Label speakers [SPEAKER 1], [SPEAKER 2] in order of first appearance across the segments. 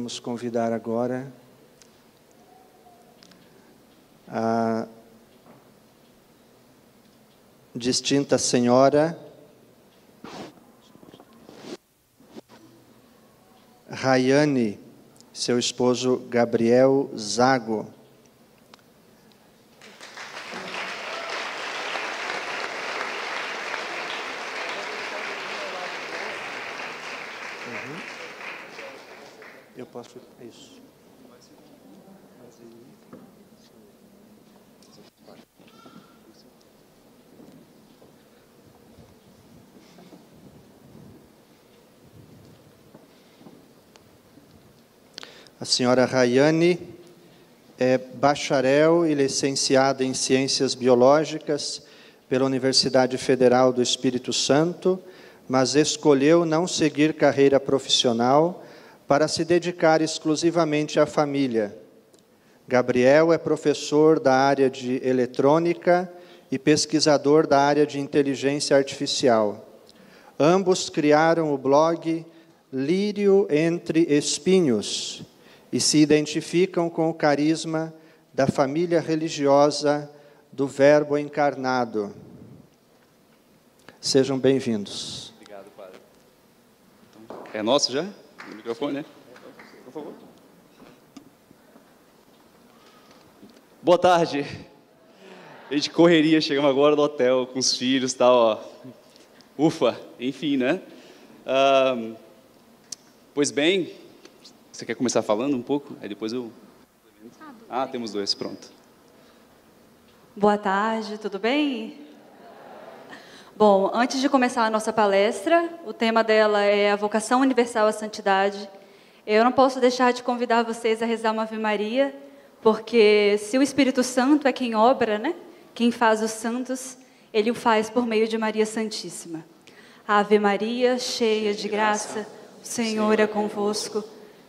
[SPEAKER 1] Queremos convidar agora a distinta senhora Rayane, seu esposo Gabriel Zago. Eu posso ir, isso. A senhora Rayane é bacharel e licenciada em Ciências Biológicas pela Universidade Federal do Espírito Santo, mas escolheu não seguir carreira profissional para se dedicar exclusivamente à família. Gabriel é professor da área de eletrônica e pesquisador da área de inteligência artificial. Ambos criaram o blog Lírio Entre Espinhos e se identificam com o carisma da família religiosa do Verbo encarnado. Sejam bem-vindos.
[SPEAKER 2] Obrigado, padre. É nosso já? O microfone, né? Por favor. Boa tarde. A gente correria, chegamos agora no hotel com os filhos e tal, ó. Ufa, enfim, né? Pois bem, você quer começar falando um pouco? Aí depois eu... temos dois, pronto.
[SPEAKER 3] Boa tarde, tudo bem? Bom, antes de começar a nossa palestra, o tema dela é a vocação universal à santidade. Eu não posso deixar de convidar vocês a rezar uma Ave Maria, porque se o Espírito Santo é quem obra, né? Quem faz os santos, ele o faz por meio de Maria Santíssima. Ave Maria, cheia de graça, o Senhor é convosco.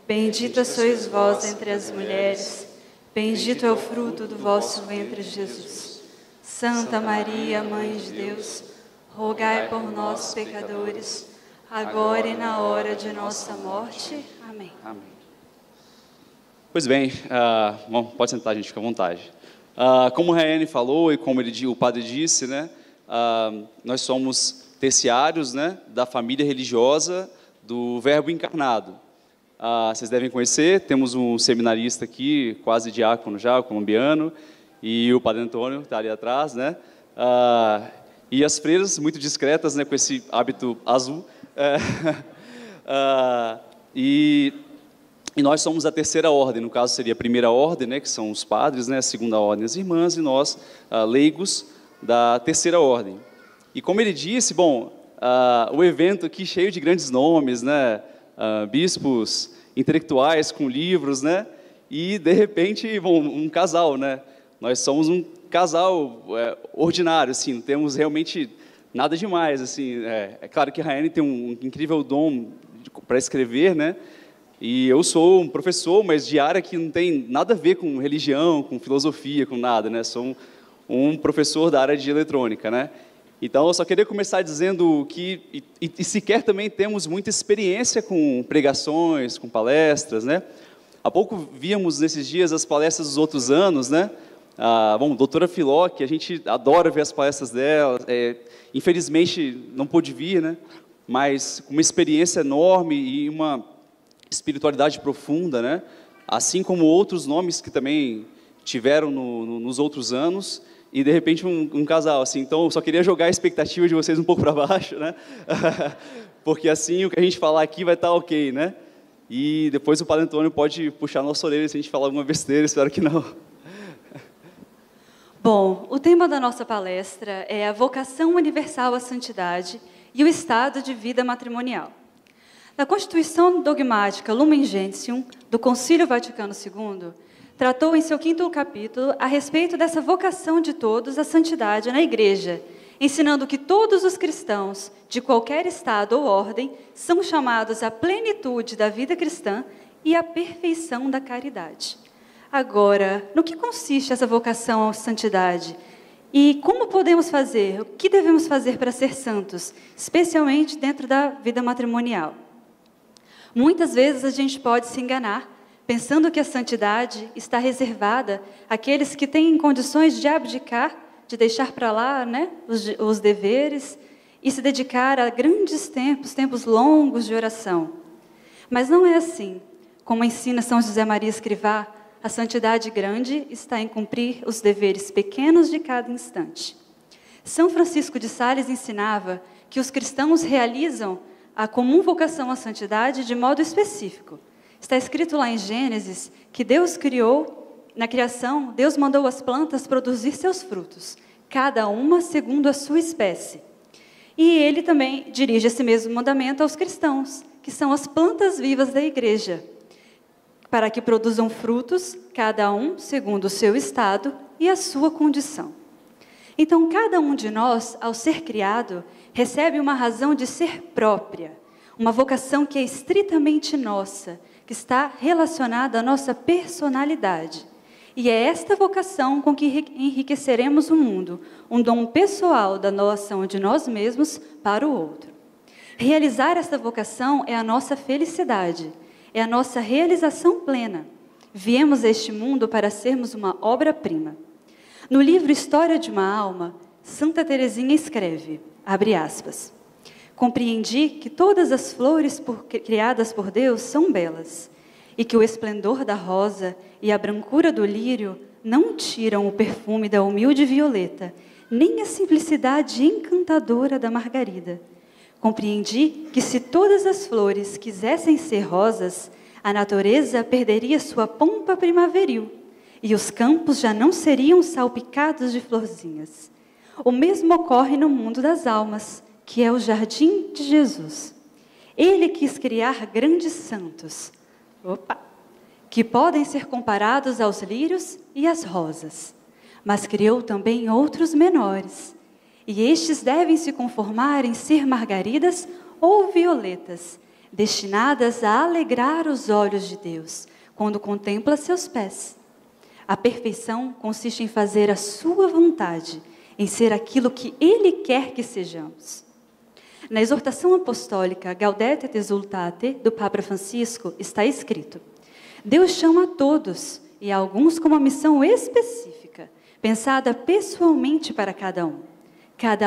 [SPEAKER 3] Bendita sois vós entre as mulheres, bendito é o fruto do vosso ventre, Jesus. Santa Maria, Mãe de Deus, rogai por nós, pecadores, agora e na hora de nossa morte. Amém.
[SPEAKER 2] Amém. Pois bem, bom, pode sentar, gente, fica à vontade. Como o Rayane falou e como o padre disse, né, nós somos terciários, né, da família religiosa do Verbo encarnado. Vocês devem conhecer, temos um seminarista aqui, quase diácono já, colombiano, e o padre Antônio está ali atrás, né? E as freiras muito discretas, né, com esse hábito azul. E nós somos a terceira ordem, no caso seria a primeira ordem, né, que são os padres, né, a segunda ordem as irmãs, e nós, leigos, da terceira ordem. E como ele disse, bom, o evento aqui cheio de grandes nomes, né, bispos intelectuais com livros, né, e de repente, bom, um casal, né, nós somos um casal ordinário, assim, não temos realmente nada demais, assim, é claro que a Rayane tem um incrível dom para escrever, né, e eu sou um professor, mas de área que não tem nada a ver com religião, com filosofia, com nada, né, sou um professor da área de eletrônica, né. Então, eu só queria começar dizendo que, e sequer também temos muita experiência com pregações, com palestras, né? Há pouco víamos nesses dias as palestras dos outros anos, né? Bom, doutora Filó, que a gente adora ver as palestras dela, infelizmente não pôde vir, né? Mas com uma experiência enorme e uma espiritualidade profunda, né? Assim como outros nomes que também tiveram nos outros anos. E, de repente, um casal, assim. Então, eu só queria jogar a expectativa de vocês um pouco para baixo, né? Porque, assim, o que a gente falar aqui vai estar ok, né? E depois o padre Antônio pode puxar a nossa orelha se a gente falar alguma besteira, espero que não.
[SPEAKER 3] Bom, o tema da nossa palestra é a vocação universal à santidade e o estado de vida matrimonial. Na Constituição Dogmática Lumen Gentium, do Concílio Vaticano II, tratou em seu 5º capítulo a respeito dessa vocação de todos à santidade na Igreja, ensinando que todos os cristãos, de qualquer estado ou ordem, são chamados à plenitude da vida cristã e à perfeição da caridade. Agora, no que consiste essa vocação à santidade? E como podemos fazer? O que devemos fazer para ser santos, especialmente dentro da vida matrimonial? Muitas vezes a gente pode se enganar, pensando que a santidade está reservada àqueles que têm condições de abdicar, de deixar para lá, né, os deveres e se dedicar a grandes tempos longos de oração. Mas não é assim. Como ensina São José Maria Escrivá, a santidade grande está em cumprir os deveres pequenos de cada instante. São Francisco de Sales ensinava que os cristãos realizam a comum vocação à santidade de modo específico. Está escrito lá em Gênesis que Deus criou, na criação, Deus mandou as plantas produzir seus frutos, cada uma segundo a sua espécie. E ele também dirige esse mesmo mandamento aos cristãos, que são as plantas vivas da igreja, para que produzam frutos, cada um segundo o seu estado e a sua condição. Então, cada um de nós, ao ser criado, recebe uma razão de ser própria, uma vocação que é estritamente nossa, que está relacionada à nossa personalidade. E é esta vocação com que enriqueceremos o mundo, um dom pessoal da doação de nós mesmos para o outro. Realizar esta vocação é a nossa felicidade, é a nossa realização plena. Viemos a este mundo para sermos uma obra-prima. No livro História de uma Alma, Santa Teresinha escreve, abre aspas, compreendi que todas as flores criadas por Deus são belas, e que o esplendor da rosa e a brancura do lírio não tiram o perfume da humilde violeta, nem a simplicidade encantadora da margarida. Compreendi que se todas as flores quisessem ser rosas, a natureza perderia sua pompa primaveril, e os campos já não seriam salpicados de florzinhas. O mesmo ocorre no mundo das almas, que é o jardim de Jesus. Ele quis criar grandes santos, que podem ser comparados aos lírios e às rosas, mas criou também outros menores, e estes devem se conformar em ser margaridas ou violetas, destinadas a alegrar os olhos de Deus, quando contempla seus pés. A perfeição consiste em fazer a sua vontade, em ser aquilo que Ele quer que sejamos. Na exortação apostólica Gaudete et Exsultate, do Papa Francisco, está escrito: Deus chama a todos, e a alguns com uma missão específica, pensada pessoalmente para cada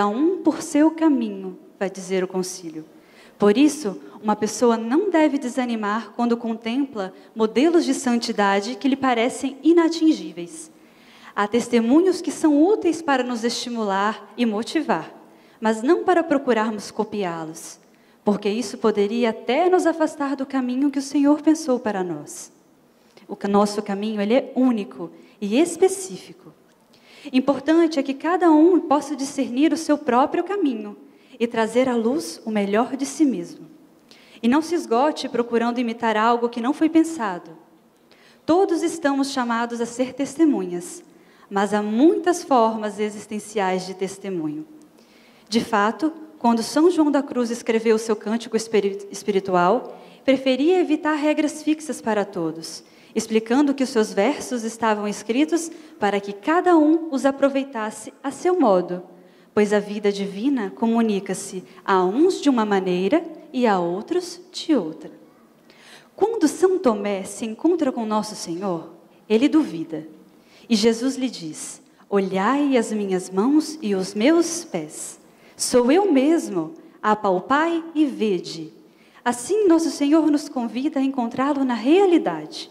[SPEAKER 3] um por seu caminho, vai dizer o concílio. Por isso, uma pessoa não deve desanimar quando contempla modelos de santidade que lhe parecem inatingíveis. Há testemunhos que são úteis para nos estimular e motivar, mas não para procurarmos copiá-los, porque isso poderia até nos afastar do caminho que o Senhor pensou para nós. O nosso caminho, ele é único e específico. Importante é que cada um possa discernir o seu próprio caminho e trazer à luz o melhor de si mesmo. E não se esgote procurando imitar algo que não foi pensado. Todos estamos chamados a ser testemunhas, mas há muitas formas existenciais de testemunho. De fato, quando São João da Cruz escreveu o seu cântico espiritual, preferia evitar regras fixas para todos, explicando que os seus versos estavam escritos para que cada um os aproveitasse a seu modo, pois a vida divina comunica-se a uns de uma maneira e a outros de outra. Quando São Tomé se encontra com Nosso Senhor, ele duvida, e Jesus lhe diz: olhai as minhas mãos e os meus pés, sou eu mesmo, apalpai e vede. Assim, Nosso Senhor nos convida a encontrá-lo na realidade,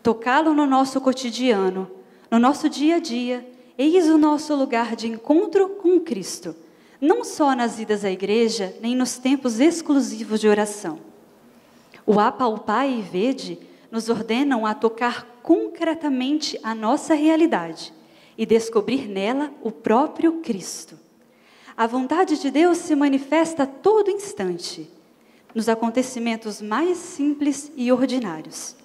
[SPEAKER 3] tocá-lo no nosso cotidiano, no nosso dia a dia. Eis o nosso lugar de encontro com Cristo, não só nas idas à igreja, nem nos tempos exclusivos de oração. O apalpai e vede nos ordenam a tocar concretamente a nossa realidade e descobrir nela o próprio Cristo. A vontade de Deus se manifesta a todo instante, nos acontecimentos mais simples e ordinários.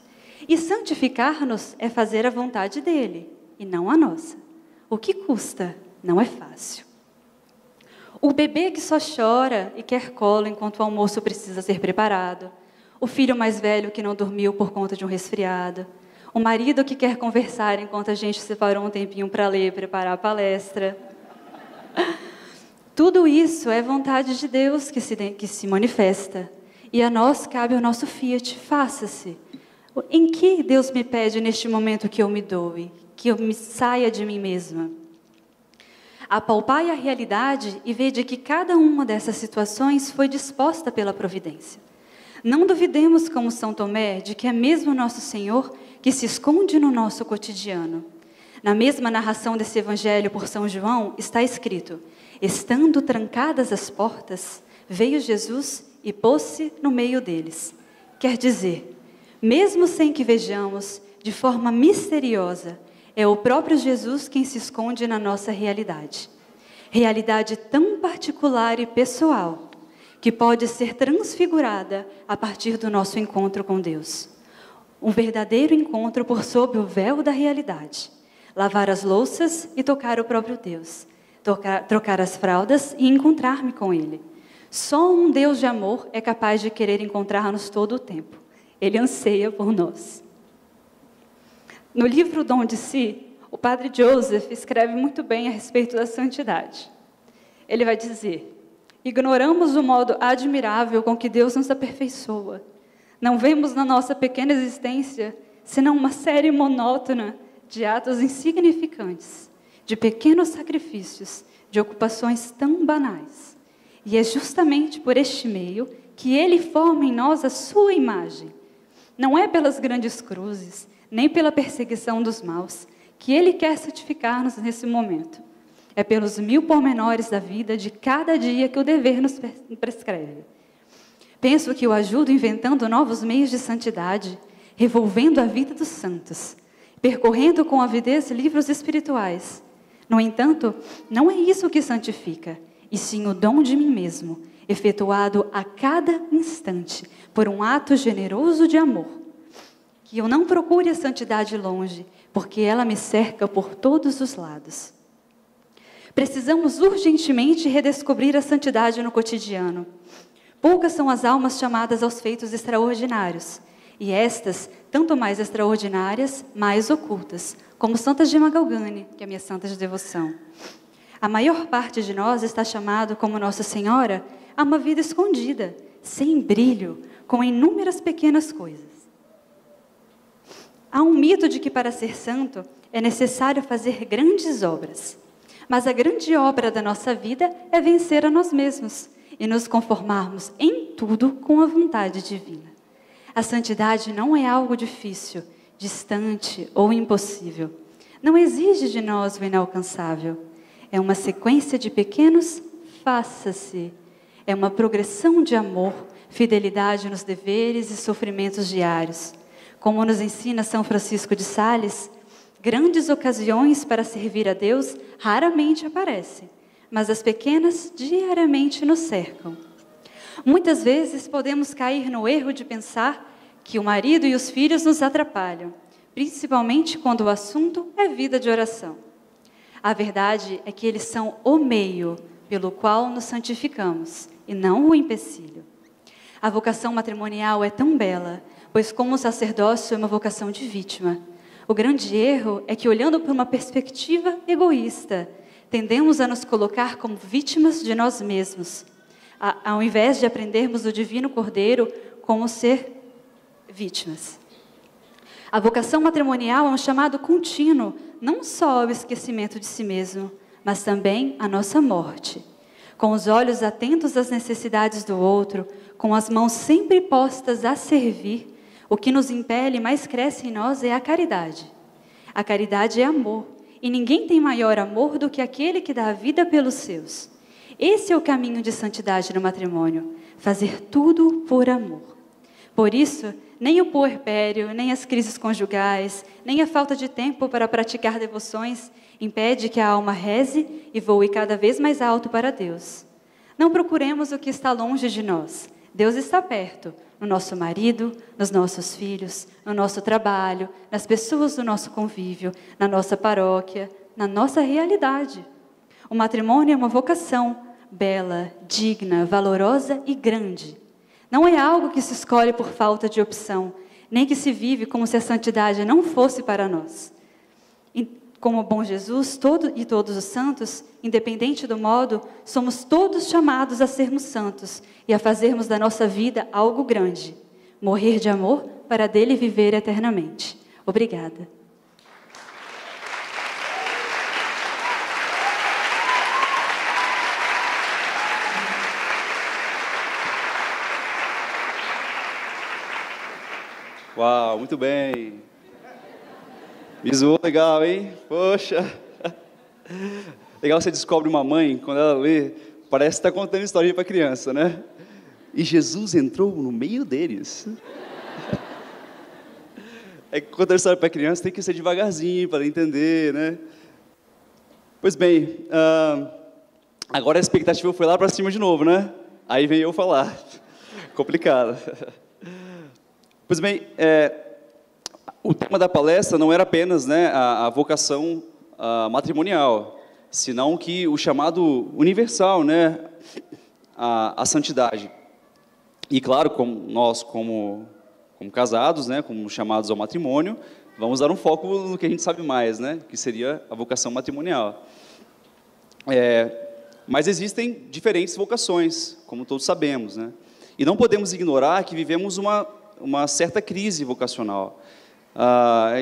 [SPEAKER 3] E santificar-nos é fazer a vontade dele, e não a nossa. O que custa? Não é fácil. O bebê que só chora e quer colo enquanto o almoço precisa ser preparado. O filho mais velho que não dormiu por conta de um resfriado. O marido que quer conversar enquanto a gente separou um tempinho para ler e preparar a palestra. Tudo isso é vontade de Deus que se manifesta. E a nós cabe o nosso fiat, faça-se. Em que Deus me pede neste momento que eu me doe, que eu me saia de mim mesma? Apalpai a realidade e vede que cada uma dessas situações foi disposta pela providência. Não duvidemos, como São Tomé, de que é mesmo nosso Senhor que se esconde no nosso cotidiano. Na mesma narração desse evangelho por São João, está escrito: estando trancadas as portas, veio Jesus e pôs-se no meio deles. Quer dizer, mesmo sem que vejamos, de forma misteriosa, é o próprio Jesus quem se esconde na nossa realidade. Realidade tão particular e pessoal, que pode ser transfigurada a partir do nosso encontro com Deus. Um verdadeiro encontro por sob o véu da realidade. Lavar as louças e tocar o próprio Deus. Trocar as fraldas e encontrar-me com Ele. Só um Deus de amor é capaz de querer encontrar-nos todo o tempo. Ele anseia por nós. No livro Dom de Si, o padre Joseph escreve muito bem a respeito da santidade. Ele vai dizer: ignoramos o modo admirável com que Deus nos aperfeiçoa. Não vemos na nossa pequena existência senão uma série monótona de atos insignificantes, de pequenos sacrifícios, de ocupações tão banais. E é justamente por este meio que Ele forma em nós a sua imagem. Não é pelas grandes cruzes, nem pela perseguição dos maus, que Ele quer santificar-nos nesse momento. É pelos 1000 pormenores da vida de cada dia que o dever nos prescreve. Penso que o ajudo inventando novos meios de santidade, revolvendo a vida dos santos, percorrendo com avidez livros espirituais. No entanto, não é isso que santifica, e sim o dom de mim mesmo, efetuado a cada instante por um ato generoso de amor. Que eu não procure a santidade longe, porque ela me cerca por todos os lados. Precisamos urgentemente redescobrir a santidade no cotidiano. Poucas são as almas chamadas aos feitos extraordinários, e estas, tanto mais extraordinárias, mais ocultas, como Santa Gema Galgani, que é a minha santa de devoção. A maior parte de nós está chamado, como Nossa Senhora, a uma vida escondida, sem brilho, com inúmeras pequenas coisas. Há um mito de que para ser santo é necessário fazer grandes obras. Mas a grande obra da nossa vida é vencer a nós mesmos e nos conformarmos em tudo com a vontade divina. A santidade não é algo difícil, distante ou impossível. Não exige de nós o inalcançável. É uma sequência de pequenos faça-se. É uma progressão de amor, fidelidade nos deveres e sofrimentos diários. Como nos ensina São Francisco de Sales, grandes ocasiões para servir a Deus raramente aparecem, mas as pequenas diariamente nos cercam. Muitas vezes podemos cair no erro de pensar que o marido e os filhos nos atrapalham, principalmente quando o assunto é vida de oração. A verdade é que eles são o meio pelo qual nos santificamos, e não o empecilho. A vocação matrimonial é tão bela, pois como o sacerdócio é uma vocação de vítima. O grande erro é que, olhando por uma perspectiva egoísta, tendemos a nos colocar como vítimas de nós mesmos, ao invés de aprendermos do Divino Cordeiro como ser vítimas. A vocação matrimonial é um chamado contínuo, não só ao esquecimento de si mesmo, mas também à nossa morte. Com os olhos atentos às necessidades do outro, com as mãos sempre postas a servir, o que nos impele e mais cresce em nós é a caridade. A caridade é amor, e ninguém tem maior amor do que aquele que dá a vida pelos seus. Esse é o caminho de santidade no matrimônio, fazer tudo por amor. Por isso, nem o puerpério, nem as crises conjugais, nem a falta de tempo para praticar devoções impede que a alma reze e voe cada vez mais alto para Deus. Não procuremos o que está longe de nós. Deus está perto, no nosso marido, nos nossos filhos, no nosso trabalho, nas pessoas do nosso convívio, na nossa paróquia, na nossa realidade. O matrimônio é uma vocação bela, digna, valorosa e grande. Não é algo que se escolhe por falta de opção, nem que se vive como se a santidade não fosse para nós. como o bom Jesus e todos os santos, independente do modo, somos todos chamados a sermos santos e a fazermos da nossa vida algo grande. Morrer de amor para dele viver eternamente. Obrigada.
[SPEAKER 2] Uau, muito bem. Me zoou legal, hein? Poxa. Legal, você descobre uma mãe, quando ela lê, parece que está contando historinha para criança, né? E Jesus entrou no meio deles. É que contar história para criança tem que ser devagarzinho, para entender, né? Pois bem, agora a expectativa foi lá para cima de novo, né? Aí veio eu falar. Complicado. Pois bem, o tema da palestra não era apenas, né, a vocação matrimonial, senão que o chamado universal, né, a santidade. E claro, como casados, né, como chamados ao matrimônio, vamos dar um foco no que a gente sabe mais, né, que seria a vocação matrimonial. Mas existem diferentes vocações, como todos sabemos, né, e não podemos ignorar que vivemos uma certa crise vocacional.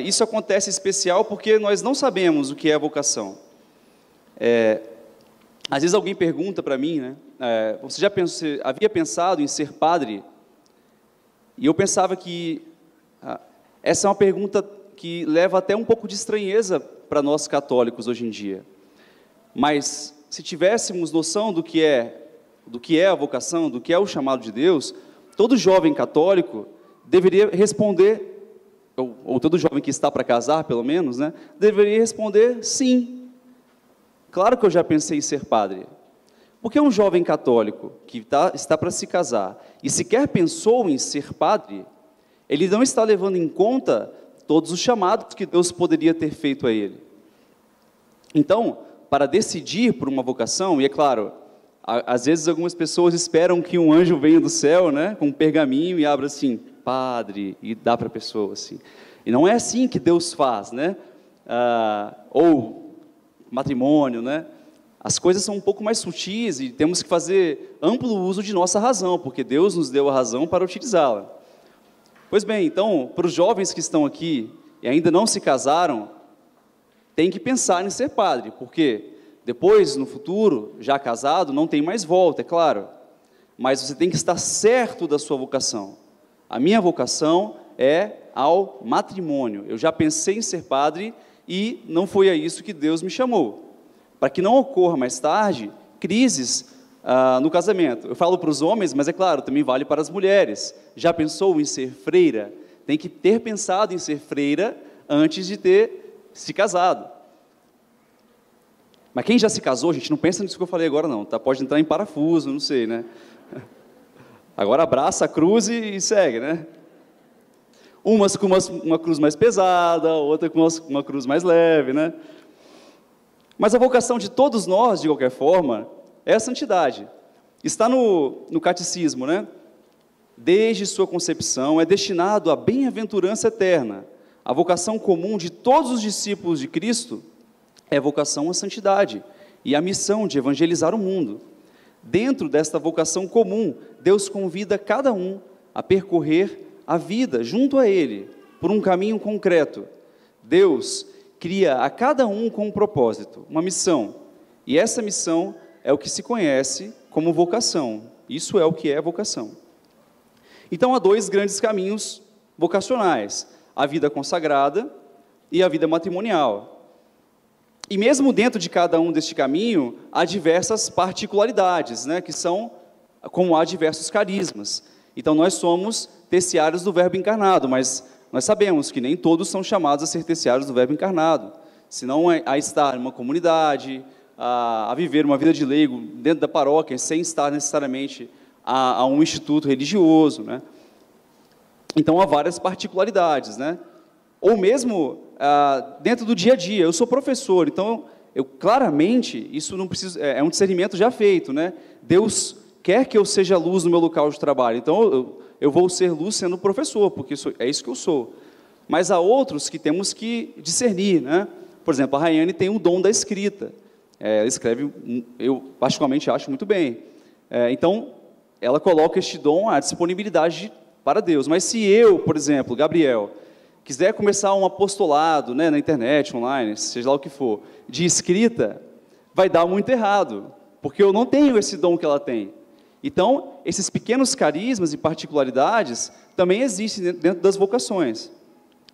[SPEAKER 2] Isso acontece em especial porque nós não sabemos o que é a vocação. Às vezes alguém pergunta para mim, né, você havia pensado em ser padre? E eu pensava que essa é uma pergunta que leva até um pouco de estranheza para nós católicos hoje em dia. Mas se tivéssemos noção do que é a vocação, do que é o chamado de Deus, todo jovem católico deveria responder, ou todo jovem que está para casar, pelo menos, né, deveria responder sim. Claro que eu já pensei em ser padre. Porque um jovem católico que está para se casar e sequer pensou em ser padre, ele não está levando em conta todos os chamados que Deus poderia ter feito a ele. Então, para decidir por uma vocação, e é claro, às vezes algumas pessoas esperam que um anjo venha do céu, né, com um pergaminho e abra assim, padre, e dá para a pessoa assim. E não é assim que Deus faz, né? Ou matrimônio, né? As coisas são um pouco mais sutis e temos que fazer amplo uso de nossa razão, porque Deus nos deu a razão para utilizá-la. Pois bem, então, para os jovens que estão aqui e ainda não se casaram, tem que pensar em ser padre, porque depois, no futuro, já casado, não tem mais volta, é claro. Mas você tem que estar certo da sua vocação. A minha vocação é ao matrimônio. Eu já pensei em ser padre e não foi a isso que Deus me chamou. Para que não ocorra mais tarde crises no casamento. Eu falo para os homens, mas é claro, também vale para as mulheres. Já pensou em ser freira? Tem que ter pensado em ser freira antes de ter se casado. Mas quem já se casou, gente, não pensa nisso que eu falei agora não, tá? Pode entrar em parafuso, não sei, né? Agora abraça a cruz e segue, né? Umas com uma cruz mais pesada, outra com uma cruz mais leve, né? Mas a vocação de todos nós, de qualquer forma, é a santidade. Está no catecismo, né? Desde sua concepção é destinado à bem-aventurança eterna. A vocação comum de todos os discípulos de Cristo é a vocação à santidade e a missão de evangelizar o mundo. Dentro desta vocação comum, Deus convida cada um a percorrer a vida junto a Ele, por um caminho concreto. Deus cria a cada um com um propósito, uma missão, e essa missão é o que se conhece como vocação. Isso é o que é vocação. Então há dois grandes caminhos vocacionais, a vida consagrada e a vida matrimonial. E mesmo dentro de cada um deste caminho, há diversas particularidades, né, que são, como há diversos carismas. Então nós somos terciários do Verbo encarnado, mas nós sabemos que nem todos são chamados a ser terciários do Verbo encarnado, senão a estar em uma comunidade, a viver uma vida de leigo dentro da paróquia, sem estar necessariamente a um instituto religioso, né? Então há várias particularidades, né? Ou mesmo dentro do dia a dia. Eu sou professor, então claramente isso não precisa, é um discernimento já feito, né? Deus quer que eu seja luz no meu local de trabalho, então eu vou ser luz sendo professor, porque é isso que eu sou. Mas há outros que temos que discernir, né? Por exemplo, a Rayane tem o dom da escrita. Ela escreve, eu particularmente acho muito bem. Então, ela coloca este dom à disponibilidade para Deus. Mas se eu, por exemplo, Gabriel, quiser começar um apostolado, né, na internet, online, seja lá o que for, de escrita, vai dar muito errado, porque eu não tenho esse dom que ela tem. Então, esses pequenos carismas e particularidades também existem dentro das vocações.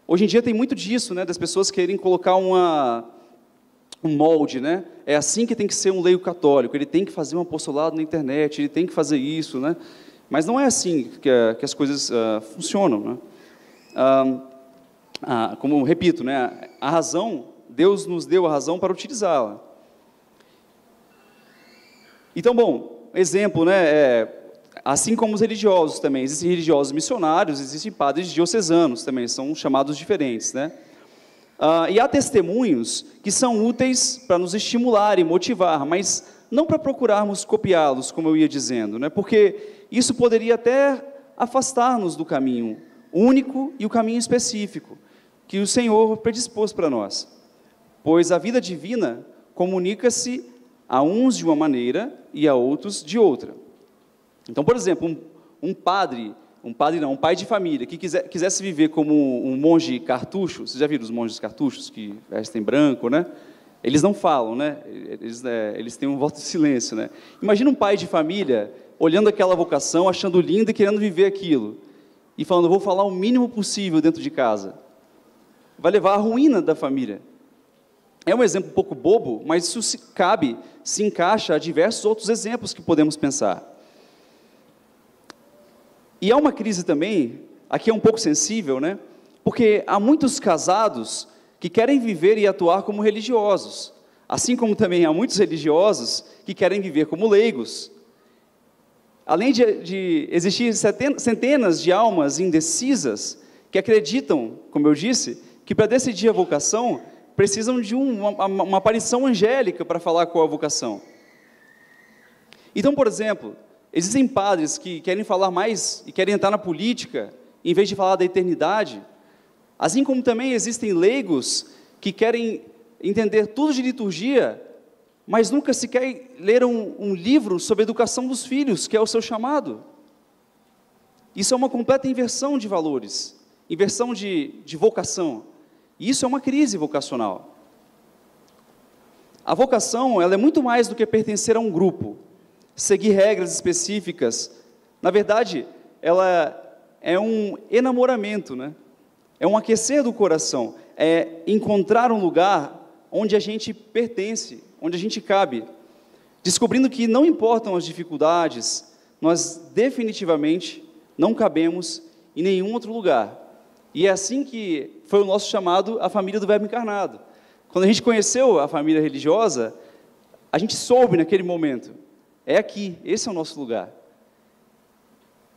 [SPEAKER 2] Hoje em dia tem muito disso, né, das pessoas querem colocar um molde, né? É assim que tem que ser um leigo católico, ele tem que fazer um apostolado na internet, ele tem que fazer isso, né? Mas não é assim que as coisas funcionam, né? Como eu repito, né, a razão, Deus nos deu a razão para utilizá-la. Então, bom, exemplo, né, assim como os religiosos também, existem religiosos missionários, existem padres diocesanos também, são chamados diferentes, né? E há testemunhos que são úteis para nos estimular e motivar, mas não para procurarmos copiá-los, como eu ia dizendo, né? Porque isso poderia até afastar-nos do caminho único e o caminho específico que o Senhor predispôs para nós. Pois a vida divina comunica-se a uns de uma maneira e a outros de outra. Então, por exemplo, um pai de família que quisesse viver como um monge cartucho, vocês já viram os monges cartuchos que vestem branco, né? Eles não falam, né? Eles têm um voto de silêncio, né? Imagina um pai de família olhando aquela vocação, achando lindo e querendo viver aquilo, e falando, vou falar o mínimo possível dentro de casa. Vai levar à ruína da família. É um exemplo um pouco bobo, mas isso se encaixa a diversos outros exemplos que podemos pensar. E há uma crise também, aqui é um pouco sensível, né? Porque há muitos casados que querem viver e atuar como religiosos, assim como também há muitos religiosos que querem viver como leigos. Além de existir centenas de almas indecisas que acreditam, como eu disse, que para decidir a vocação precisam de uma aparição angélica para falar qual a vocação. Então, por exemplo, existem padres que querem falar mais e querem entrar na política, em vez de falar da eternidade, assim como também existem leigos que querem entender tudo de liturgia, mas nunca sequer leram um livro sobre a educação dos filhos, que é o seu chamado. Isso é uma completa inversão de valores, inversão de vocação. E isso é uma crise vocacional. A vocação, ela é muito mais do que pertencer a um grupo, seguir regras específicas. Na verdade, ela é um enamoramento, né? É um aquecer do coração, é encontrar um lugar onde a gente pertence, onde a gente cabe, descobrindo que não importam as dificuldades, nós definitivamente não cabemos em nenhum outro lugar. E é assim que foi o nosso chamado, a família do Verbo encarnado. Quando a gente conheceu a família religiosa, a gente soube naquele momento, é aqui, esse é o nosso lugar.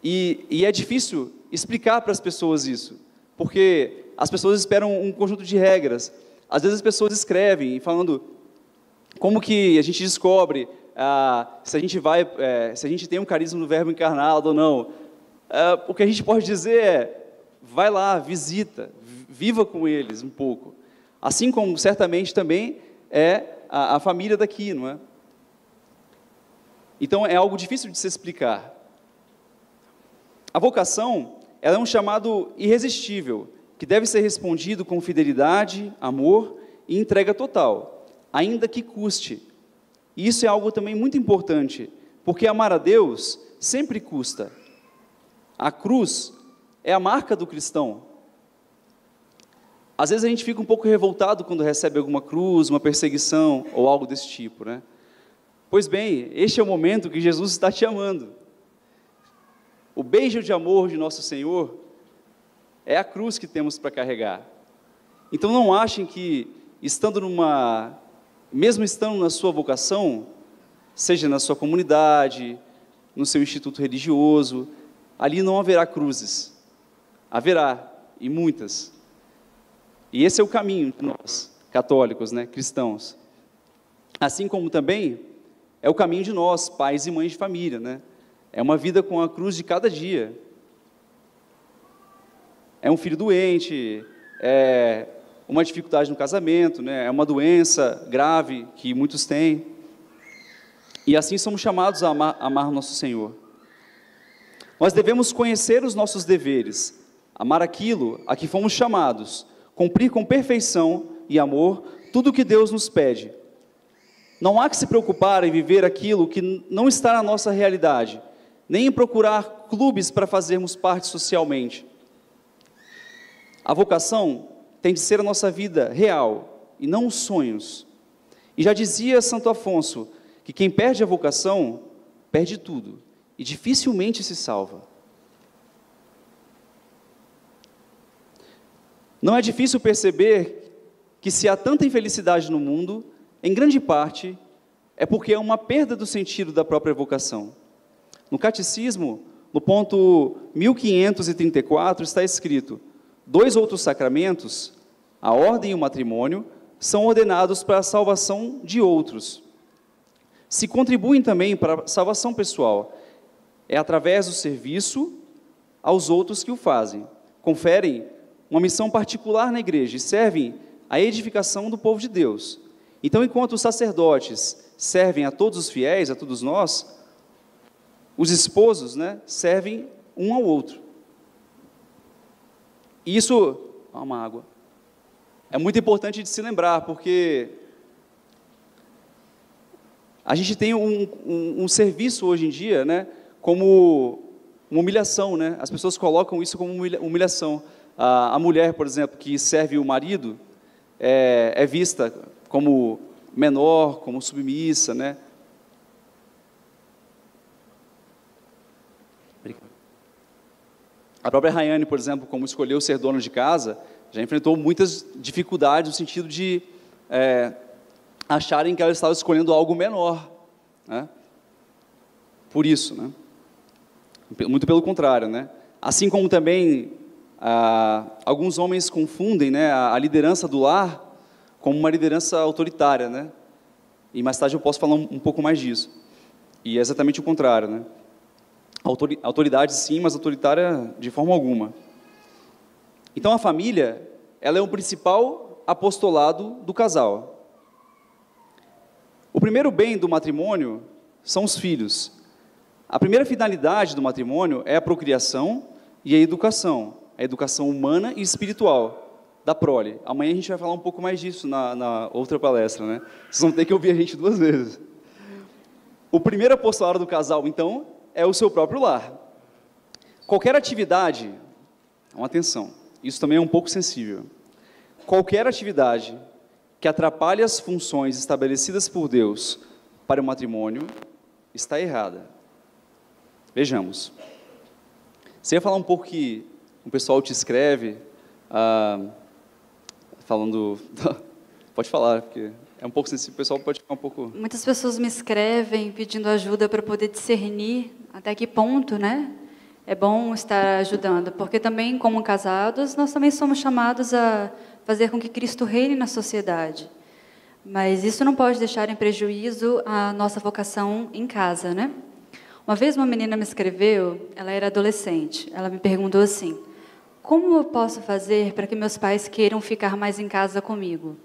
[SPEAKER 2] E é difícil explicar para as pessoas isso, porque as pessoas esperam um conjunto de regras. Às vezes as pessoas escrevem falando como que a gente descobre se a gente tem um carisma do Verbo encarnado ou não. O que a gente pode dizer é, vai lá, visita, viva com eles um pouco. Assim como certamente também é a família daqui, não é? Então é algo difícil de se explicar. A vocação, ela é um chamado irresistível, que deve ser respondido com fidelidade, amor e entrega total, ainda que custe. E isso é algo também muito importante, porque amar a Deus sempre custa. A cruz é a marca do cristão. Às vezes a gente fica um pouco revoltado quando recebe alguma cruz, uma perseguição ou algo desse tipo, né? Pois bem, este é o momento que Jesus está te amando. O beijo de amor de nosso Senhor é a cruz que temos para carregar. Então não achem que mesmo estando na sua vocação, seja na sua comunidade, no seu instituto religioso, ali não haverá cruzes. Haverá, e muitas. E esse é o caminho de nós, católicos, né, cristãos. Assim como também é o caminho de nós, pais e mães de família, né? É uma vida com a cruz de cada dia. É um filho doente, é uma dificuldade no casamento, né? É uma doença grave que muitos têm. E assim somos chamados a amar nosso Senhor. Nós devemos conhecer os nossos deveres, amar aquilo a que fomos chamados, cumprir com perfeição e amor tudo o que Deus nos pede. Não há que se preocupar em viver aquilo que não está na nossa realidade, nem em procurar clubes para fazermos parte socialmente. A vocação tem de ser a nossa vida real e não os sonhos. E já dizia Santo Afonso que quem perde a vocação perde tudo e dificilmente se salva. Não é difícil perceber que se há tanta infelicidade no mundo, em grande parte, é porque é uma perda do sentido da própria vocação. No Catecismo, no ponto 1534, está escrito: 2 outros sacramentos, a ordem e o matrimônio, são ordenados para a salvação de outros. Se contribuem também para a salvação pessoal, é através do serviço aos outros que o fazem. Conferem uma missão particular na igreja e servem à edificação do povo de Deus. Então, enquanto os sacerdotes servem a todos os fiéis, a todos nós, os esposos, né, servem um ao outro. E isso, uma água, é muito importante de se lembrar, porque a gente tem um serviço hoje em dia, né, como uma humilhação, né? As pessoas colocam isso como humilhação. A mulher, por exemplo, que serve o marido, é vista como menor, como submissa, né? A própria Rayane, por exemplo, como escolheu ser dona de casa, já enfrentou muitas dificuldades no sentido de acharem que ela estava escolhendo algo menor, né? Por isso, né? Muito pelo contrário, né? Assim como também alguns homens confundem, né, a liderança do lar como uma liderança autoritária, né? E mais tarde eu posso falar um pouco mais disso. E é exatamente o contrário, né? Autoridade sim, mas autoritária de forma alguma. Então a família, ela é o principal apostolado do casal. O primeiro bem do matrimônio são os filhos. A primeira finalidade do matrimônio é a procriação e a educação humana e espiritual da prole. Amanhã a gente vai falar um pouco mais disso na outra palestra, né? Vocês vão ter que ouvir a gente 2 vezes. O primeiro apostolado do casal, então, é o seu próprio lar. Qualquer atividade, atenção, isso também é um pouco sensível. Qualquer atividade que atrapalhe as funções estabelecidas por Deus para o matrimônio está errada. Vejamos. Você ia falar um pouco que o pessoal te escreve, falando... Pode falar, porque é um pouco sensível, o pessoal pode ficar um pouco...
[SPEAKER 3] Muitas pessoas me escrevem pedindo ajuda para poder discernir até que ponto, né? É bom estar ajudando, porque também, como casados, nós também somos chamados a fazer com que Cristo reine na sociedade. Mas isso não pode deixar em prejuízo a nossa vocação em casa, né? Uma vez uma menina me escreveu, ela era adolescente, ela me perguntou assim: como eu posso fazer para que meus pais queiram ficar mais em casa comigo?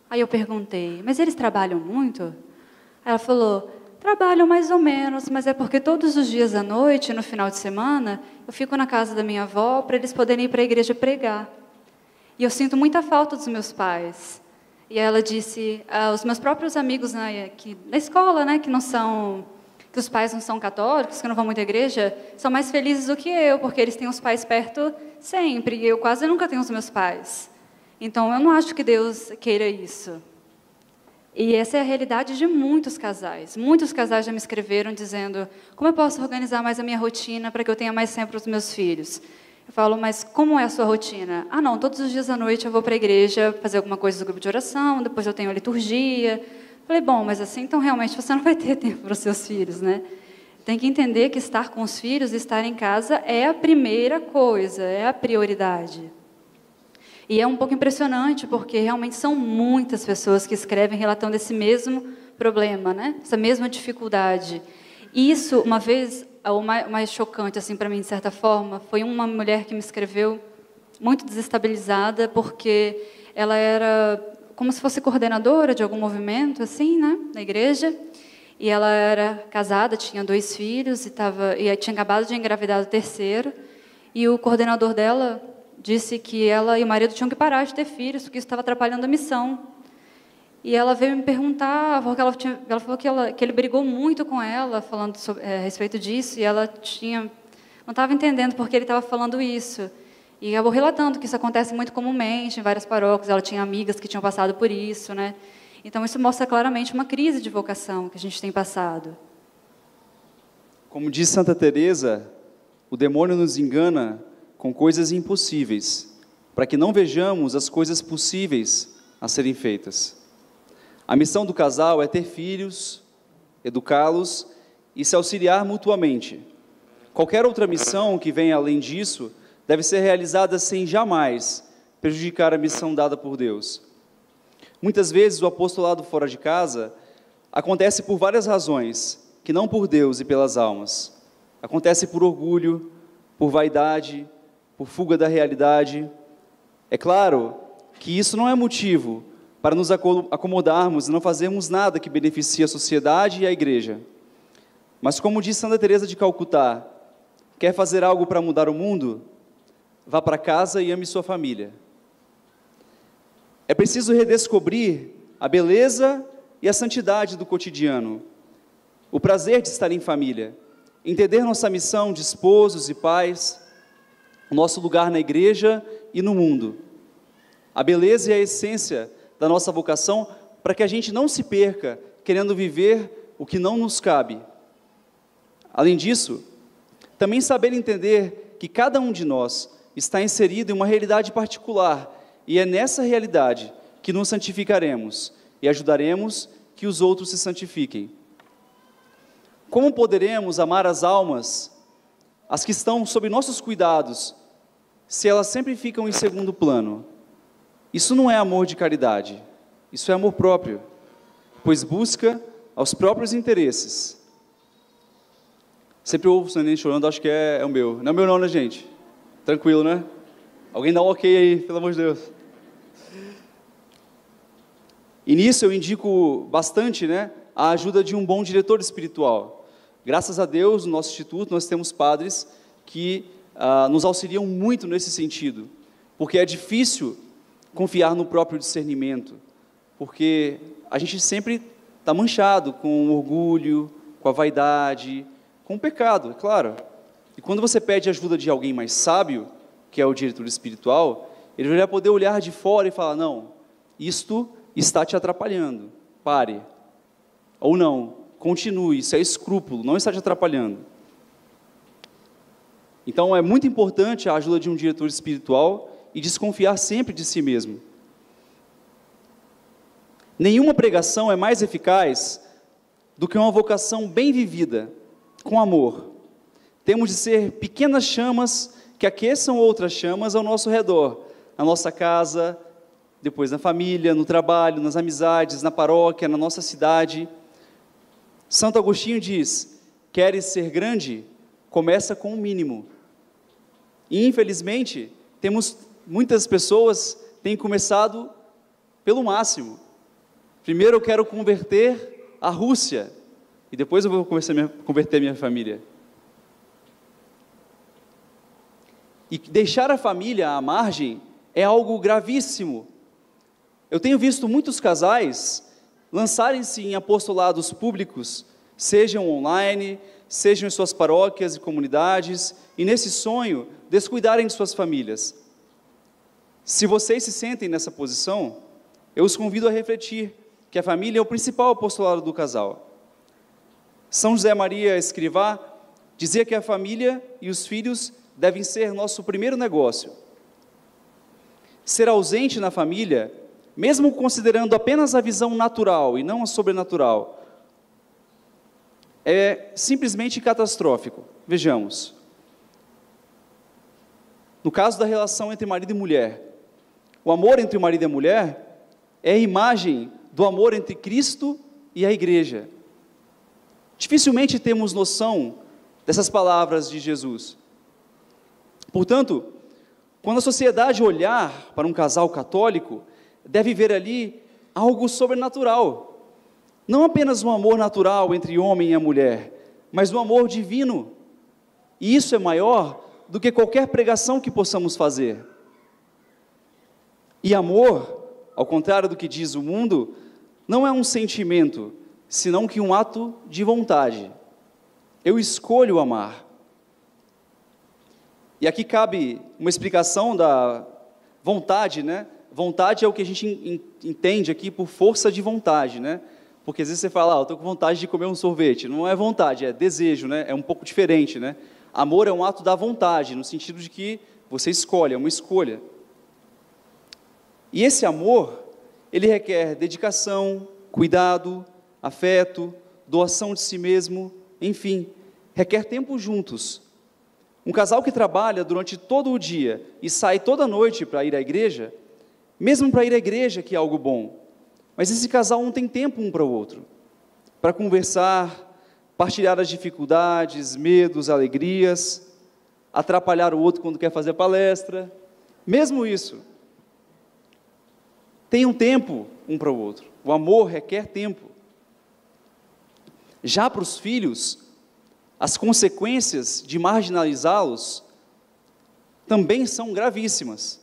[SPEAKER 3] Aí eu perguntei: mas eles trabalham muito? Ela falou: trabalham mais ou menos, mas é porque todos os dias à noite, no final de semana, eu fico na casa da minha avó para eles poderem ir para a igreja pregar. E eu sinto muita falta dos meus pais. E ela disse: os meus próprios amigos na escola, né, que os pais não são católicos, que não vão muito à igreja, são mais felizes do que eu, porque eles têm os pais perto sempre, e eu quase nunca tenho os meus pais. Então, eu não acho que Deus queira isso. E essa é a realidade de muitos casais. Muitos casais já me escreveram dizendo: como eu posso organizar mais a minha rotina para que eu tenha mais tempo para os meus filhos? Eu falo: mas como é a sua rotina? Não, todos os dias à noite eu vou para a igreja fazer alguma coisa do grupo de oração, depois eu tenho a liturgia. Falei: bom, mas assim, então realmente você não vai ter tempo para os seus filhos, né? Tem que entender que estar com os filhos, estar em casa, é a primeira coisa, é a prioridade. E é um pouco impressionante, porque realmente são muitas pessoas que escrevem relatando esse mesmo problema, né? Essa mesma dificuldade. Isso, uma vez, o mais chocante, assim, para mim, de certa forma, foi uma mulher que me escreveu muito desestabilizada, porque ela era como se fosse coordenadora de algum movimento, assim, né, na igreja. E ela era casada, tinha 2 filhos e tinha acabado de engravidar do 3º. E o coordenador dela disse que ela e o marido tinham que parar de ter filhos, porque isso estava atrapalhando a missão. E ela veio me perguntar, porque ela falou que ele brigou muito com ela, falando a respeito disso, e ela não estava entendendo por que ele estava falando isso. E acabou relatando que isso acontece muito comumente em várias paróquias, ela tinha amigas que tinham passado por isso, né? Então, isso mostra claramente uma crise de vocação que a gente tem passado.
[SPEAKER 2] Como diz Santa Teresa, o demônio nos engana com coisas impossíveis, para que não vejamos as coisas possíveis a serem feitas. A missão do casal é ter filhos, educá-los e se auxiliar mutuamente. Qualquer outra missão que venha além disso deve ser realizada sem jamais prejudicar a missão dada por Deus. Muitas vezes o apostolado fora de casa acontece por várias razões, que não por Deus e pelas almas. Acontece por orgulho, por vaidade, por fuga da realidade. É claro que isso não é motivo para nos acomodarmos e não fazermos nada que beneficie a sociedade e a igreja. Mas como diz Santa Teresa de Calcutá, quer fazer algo para mudar o mundo? Vá para casa e ame sua família. É preciso redescobrir a beleza e a santidade do cotidiano, o prazer de estar em família, entender nossa missão de esposos e pais, o nosso lugar na igreja e no mundo, a beleza e a essência da nossa vocação, para que a gente não se perca querendo viver o que não nos cabe. Além disso, também saber entender que cada um de nós está inserido em uma realidade particular, e é nessa realidade que nos santificaremos e ajudaremos que os outros se santifiquem. Como poderemos amar as almas, as que estão sob nossos cuidados, se elas sempre ficam em segundo plano? Isso não é amor de caridade, isso é amor próprio, pois busca aos próprios interesses. Sempre ouço o neném chorando, acho que é o meu. Não é o meu não, né, gente? Tranquilo, né? Alguém dá um ok aí, pelo amor de Deus. E nisso eu indico bastante, né, a ajuda de um bom diretor espiritual. Graças a Deus, no nosso instituto, nós temos padres que nos auxiliam muito nesse sentido, porque é difícil confiar no próprio discernimento, porque a gente sempre está manchado com o orgulho, com a vaidade, com o pecado, é claro. E quando você pede ajuda de alguém mais sábio, que é o diretor espiritual, ele vai poder olhar de fora e falar, não, isto está te atrapalhando, pare. Ou não, continue, isso é escrúpulo, não está te atrapalhando. Então é muito importante a ajuda de um diretor espiritual e desconfiar sempre de si mesmo. Nenhuma pregação é mais eficaz do que uma vocação bem vivida, com amor. Temos de ser pequenas chamas que aqueçam outras chamas ao nosso redor, na nossa casa, depois na família, no trabalho, nas amizades, na paróquia, na nossa cidade. Santo Agostinho diz, queres ser grande? Começa com o mínimo. E infelizmente, muitas pessoas têm começado pelo máximo. Primeiro eu quero converter a Rússia, e depois eu vou converter a minha família. E deixar a família à margem é algo gravíssimo. Eu tenho visto muitos casais lançarem-se em apostolados públicos, sejam online, sejam em suas paróquias e comunidades, e nesse sonho, descuidarem de suas famílias. Se vocês se sentem nessa posição, eu os convido a refletir que a família é o principal apostolado do casal. São José Maria Escrivá dizia que a família e os filhos devem ser nosso primeiro negócio. Ser ausente na família, mesmo considerando apenas a visão natural e não a sobrenatural, é simplesmente catastrófico. Vejamos. No caso da relação entre marido e mulher, o amor entre o marido e a mulher é a imagem do amor entre Cristo e a igreja. Dificilmente temos noção dessas palavras de Jesus. Portanto, quando a sociedade olhar para um casal católico, deve ver ali algo sobrenatural. Não apenas um amor natural entre o homem e a mulher, mas um amor divino. E isso é maior do que qualquer pregação que possamos fazer. E amor, ao contrário do que diz o mundo, não é um sentimento, senão que um ato de vontade. Eu escolho amar. E aqui cabe uma explicação da vontade, né? Vontade é o que a gente entende aqui por força de vontade, né? Porque às vezes você fala, eu estou com vontade de comer um sorvete. Não é vontade, é desejo, né? É um pouco diferente, né? Amor é um ato da vontade, no sentido de que você escolhe, é uma escolha. E esse amor, ele requer dedicação, cuidado, afeto, doação de si mesmo, enfim, requer tempo juntos. Um casal que trabalha durante todo o dia e sai toda noite para ir à igreja, mesmo para ir à igreja que é algo bom, mas esse casal não tem tempo um para o outro, para conversar, partilhar as dificuldades, medos, alegrias, atrapalhar o outro quando quer fazer palestra, mesmo isso. Tenham tempo um para o outro. O amor requer tempo. Já para os filhos, as consequências de marginalizá-los também são gravíssimas.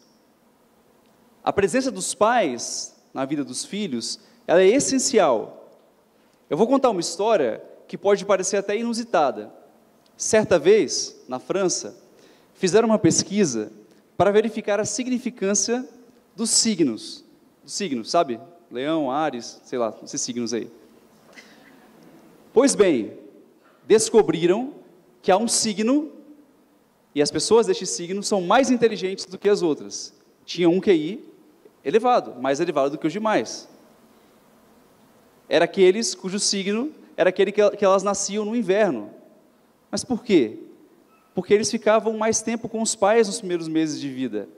[SPEAKER 2] A presença dos pais na vida dos filhos, ela é essencial. Eu vou contar uma história que pode parecer até inusitada. Certa vez, na França, fizeram uma pesquisa para verificar a significância dos signos. Signos, sabe? Leão, Áries, sei lá, esses signos aí. Pois bem, descobriram que há um signo, e as pessoas deste signo são mais inteligentes do que as outras. Tinha um QI elevado, mais elevado do que os demais. Era aqueles cujo signo era aquele que elas nasciam no inverno. Mas por quê? Porque eles ficavam mais tempo com os pais nos primeiros meses de vida.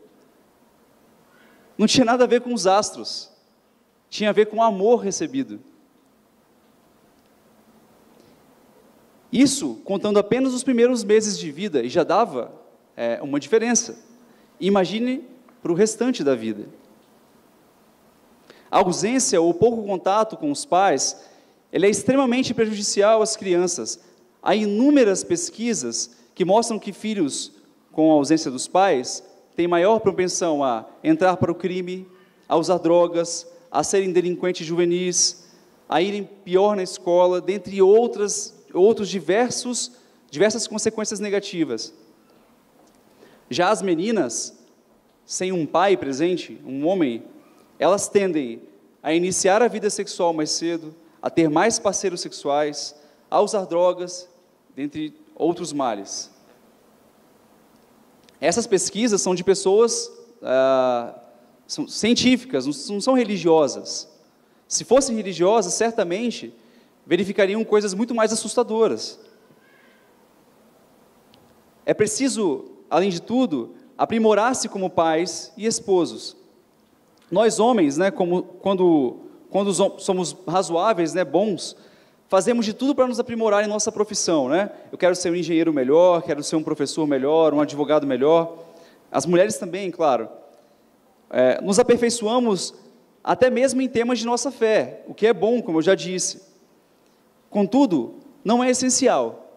[SPEAKER 2] Não tinha nada a ver com os astros, tinha a ver com o amor recebido. Isso, contando apenas os primeiros meses de vida, e já dava uma diferença. Imagine para o restante da vida. A ausência ou pouco contato com os pais, ele é extremamente prejudicial às crianças. Há inúmeras pesquisas que mostram que filhos com a ausência dos pais têm maior propensão a entrar para o crime, a usar drogas, a serem delinquentes juvenis, a irem pior na escola, dentre outras diversas consequências negativas. Já as meninas, sem um pai presente, um homem, elas tendem a iniciar a vida sexual mais cedo, a ter mais parceiros sexuais, a usar drogas, dentre outros males. Essas pesquisas são de pessoas são científicas, não são religiosas. Se fossem religiosas, certamente verificariam coisas muito mais assustadoras. É preciso, além de tudo, aprimorar-se como pais e esposos. Nós homens, né, quando somos razoáveis, né, bons, fazemos de tudo para nos aprimorar em nossa profissão, né? Eu quero ser um engenheiro melhor, quero ser um professor melhor, um advogado melhor. As mulheres também, claro. Nos aperfeiçoamos até mesmo em temas de nossa fé, o que é bom, como eu já disse. Contudo, não é essencial.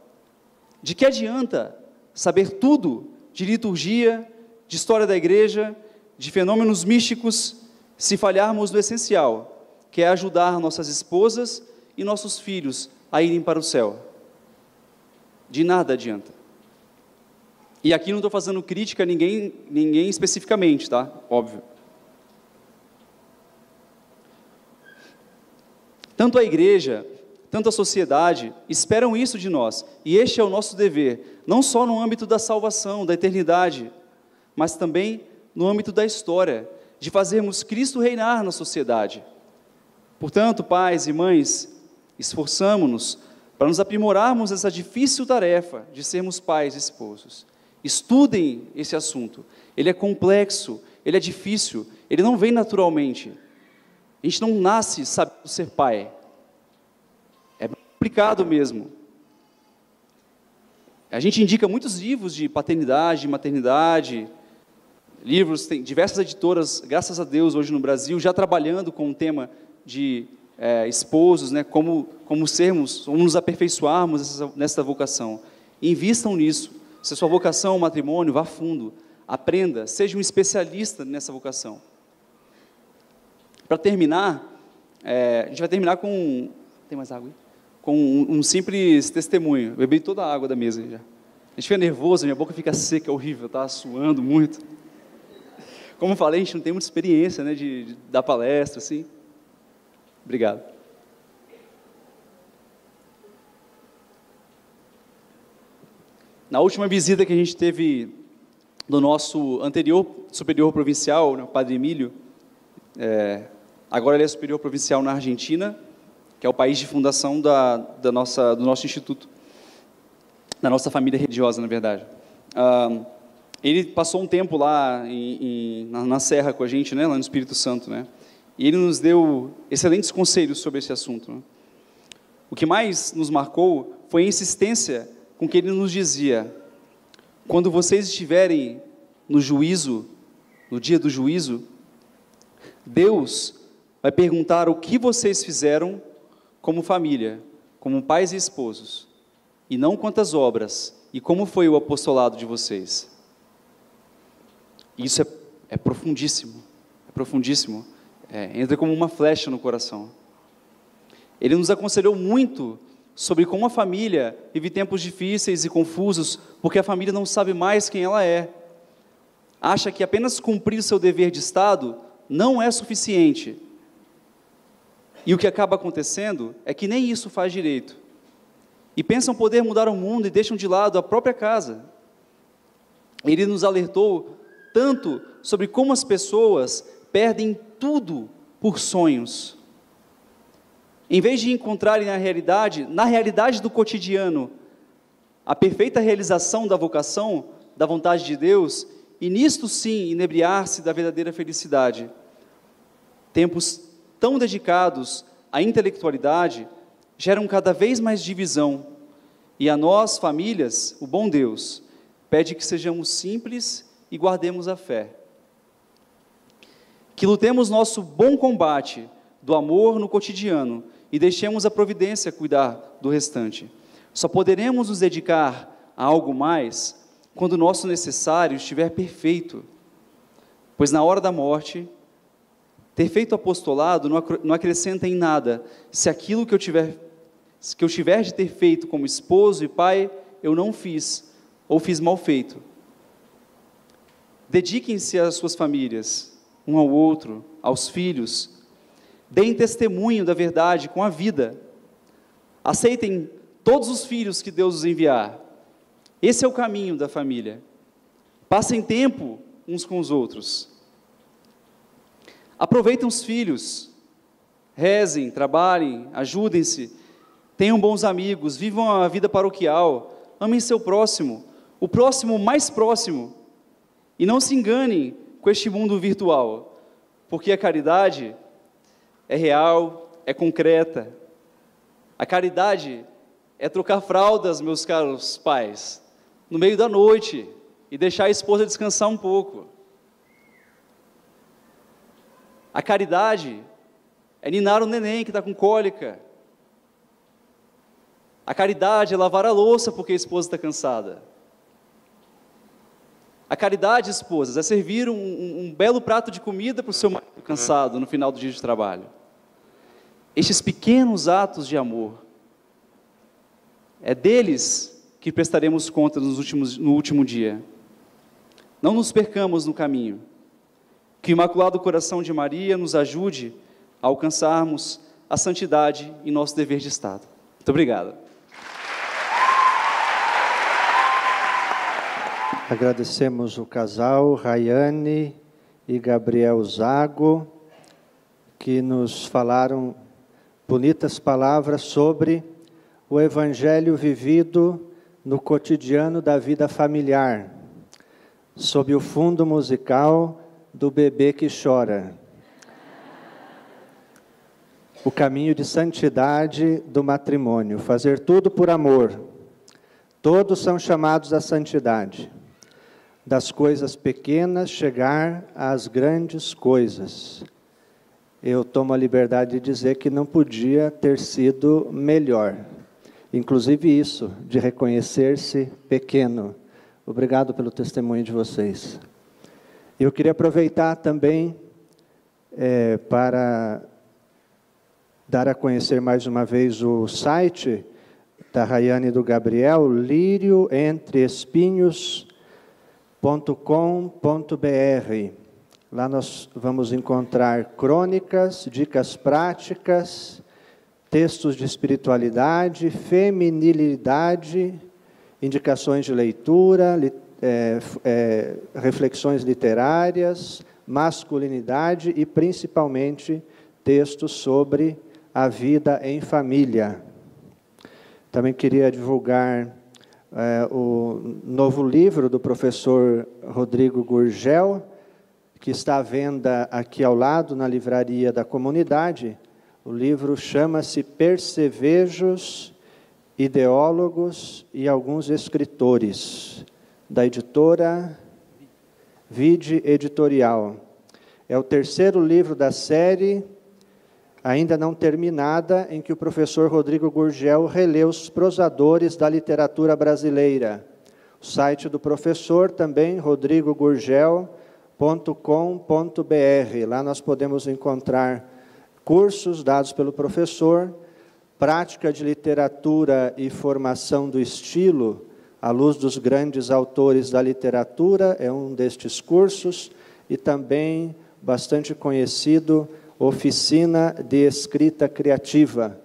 [SPEAKER 2] De que adianta saber tudo de liturgia, de história da igreja, de fenômenos místicos, se falharmos no essencial, que é ajudar nossas esposas e nossos filhos a irem para o céu? De nada adianta. E aqui não estou fazendo crítica a ninguém especificamente, tá? Óbvio. Tanto a igreja, tanto a sociedade esperam isso de nós, e este é o nosso dever, não só no âmbito da salvação, da eternidade, mas também no âmbito da história, de fazermos Cristo reinar na sociedade. Portanto, pais e mães, esforçamo-nos para nos aprimorarmos nessa difícil tarefa de sermos pais e esposos. Estudem esse assunto, ele é complexo, ele é difícil, ele não vem naturalmente. A gente não nasce sabendo ser pai, é complicado mesmo. A gente indica muitos livros de paternidade, de maternidade, livros, tem diversas editoras, graças a Deus, hoje no Brasil, já trabalhando com o tema de esposos, né, como nos aperfeiçoarmos nessa vocação. Invistam nisso. Se a sua vocação é um matrimônio, vá fundo, aprenda, seja um especialista nessa vocação. Para terminar, a gente vai terminar com... Tem mais água aí? Com um simples testemunho. Eu bebi toda a água da mesa já. A gente fica nervoso, minha boca fica seca, é horrível, tá suando muito. Como eu falei, a gente não tem muita experiência, né, de dar palestra, assim. Obrigado. Na última visita que a gente teve do nosso anterior superior provincial, né, o Padre Emílio, agora ele é superior provincial na Argentina, que é o país de fundação do nosso instituto, da nossa família religiosa, na verdade. Ele passou um tempo lá na Serra com a gente, né, lá no Espírito Santo, né, e ele nos deu excelentes conselhos sobre esse assunto, né. O que mais nos marcou foi a insistência com que ele nos dizia: quando vocês estiverem no juízo, no dia do juízo, Deus vai perguntar o que vocês fizeram como família, como pais e esposos, e não quantas obras, e como foi o apostolado de vocês. Isso é profundíssimo, entra como uma flecha no coração. Ele nos aconselhou muito sobre como a família vive tempos difíceis e confusos, porque a família não sabe mais quem ela é. Acha que apenas cumprir seu dever de Estado não é suficiente. E o que acaba acontecendo é que nem isso faz direito. E pensam poder mudar o mundo e deixam de lado a própria casa. Ele nos alertou tanto sobre como as pessoas perdem tudo por sonhos. Em vez de encontrarem na realidade do cotidiano, a perfeita realização da vocação, da vontade de Deus, e nisto sim inebriar-se da verdadeira felicidade. Tempos tão dedicados à intelectualidade geram cada vez mais divisão, e a nós, famílias, o bom Deus pede que sejamos simples e guardemos a fé. Que lutemos nosso bom combate do amor no cotidiano e deixemos a providência cuidar do restante. Só poderemos nos dedicar a algo mais quando o nosso necessário estiver perfeito, pois na hora da morte, ter feito apostolado não acrescenta em nada, se aquilo que eu tiver de ter feito como esposo e pai, eu não fiz, ou fiz mal feito. Dediquem-se às suas famílias, um ao outro, aos filhos, deem testemunho da verdade com a vida, aceitem todos os filhos que Deus os enviar. Esse é o caminho da família. Passem tempo uns com os outros. Aproveitem os filhos, rezem, trabalhem, ajudem-se, tenham bons amigos, vivam a vida paroquial, amem seu próximo, o próximo mais próximo, e não se enganem com este mundo virtual, porque a caridade é real, é concreta. A caridade é trocar fraldas, meus caros pais, no meio da noite, e deixar a esposa descansar um pouco. A caridade é ninar o neném que está com cólica. A caridade é lavar a louça porque a esposa está cansada. A caridade, esposas, é servir um belo prato de comida para o seu marido cansado no final do dia de trabalho. Estes pequenos atos de amor, é deles que prestaremos conta no último dia. Não nos percamos no caminho. Que o Imaculado Coração de Maria nos ajude a alcançarmos a santidade em nosso dever de Estado. Muito obrigado.
[SPEAKER 1] Agradecemos o casal Rayane e Gabriel Zago, que nos falaram bonitas palavras sobre o Evangelho vivido no cotidiano da vida familiar, sob o fundo musical do bebê que chora. O caminho de santidade do matrimônio, fazer tudo por amor. Todos são chamados à santidade. das coisas pequenas chegar às grandes coisas. Eu tomo a liberdade de dizer que não podia ter sido melhor. Inclusive isso, de reconhecer-se pequeno. Obrigado pelo testemunho de vocês. Eu queria aproveitar também para dar a conhecer mais uma vez o site da Rayane e do Gabriel, lirioentreespinhos.com.br. Lá nós vamos encontrar crônicas, dicas práticas, textos de espiritualidade, feminilidade, indicações de leitura, reflexões literárias, masculinidade e, principalmente, textos sobre a vida em família. Também queria divulgar o novo livro do professor Rodrigo Gurgel, que está à venda aqui ao lado, na livraria da comunidade. O livro chama-se Percevejos, Ideólogos e Alguns Escritores, da editora Vide Editorial. É o terceiro livro da série, ainda não terminada, em que o professor Rodrigo Gurgel relê os prosadores da literatura brasileira. O site do professor também, rodrigogurgel.com.br. Lá nós podemos encontrar cursos dados pelo professor, prática de literatura e formação do estilo, à luz dos grandes autores da literatura, é um destes cursos, e também bastante conhecido, Oficina de Escrita Criativa.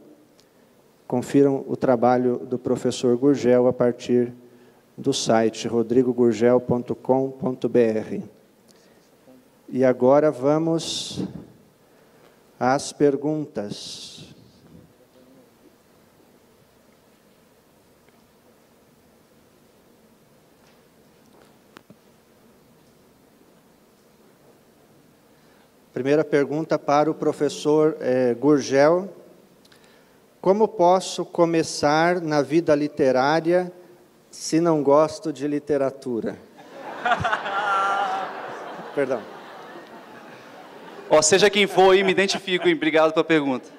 [SPEAKER 1] Confiram o trabalho do professor Gurgel a partir do site rodrigogurgel.com.br. E agora vamos às perguntas. Primeira pergunta para o professor Gurgel. Como posso começar na vida literária se não gosto de literatura? Perdão.
[SPEAKER 2] Seja quem for, me identifico, hein? Obrigado pela pergunta.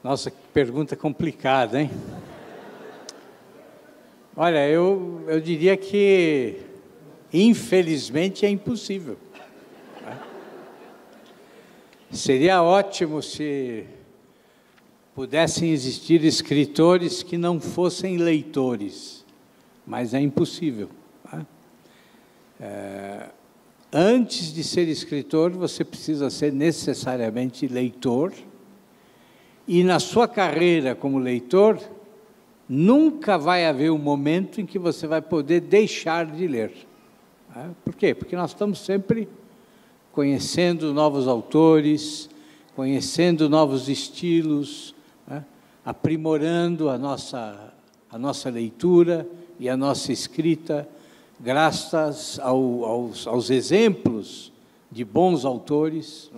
[SPEAKER 4] Nossa, que pergunta complicada, hein? Olha, eu diria que, infelizmente, é impossível. Seria ótimo se pudessem existir escritores que não fossem leitores, mas é impossível. Antes de ser escritor, você precisa ser necessariamente leitor, e na sua carreira como leitor, nunca vai haver um momento em que você vai poder deixar de ler. Por quê? Porque nós estamos sempre conhecendo novos autores, conhecendo novos estilos, aprimorando a nossa leitura e a nossa escrita, graças aos exemplos de bons autores.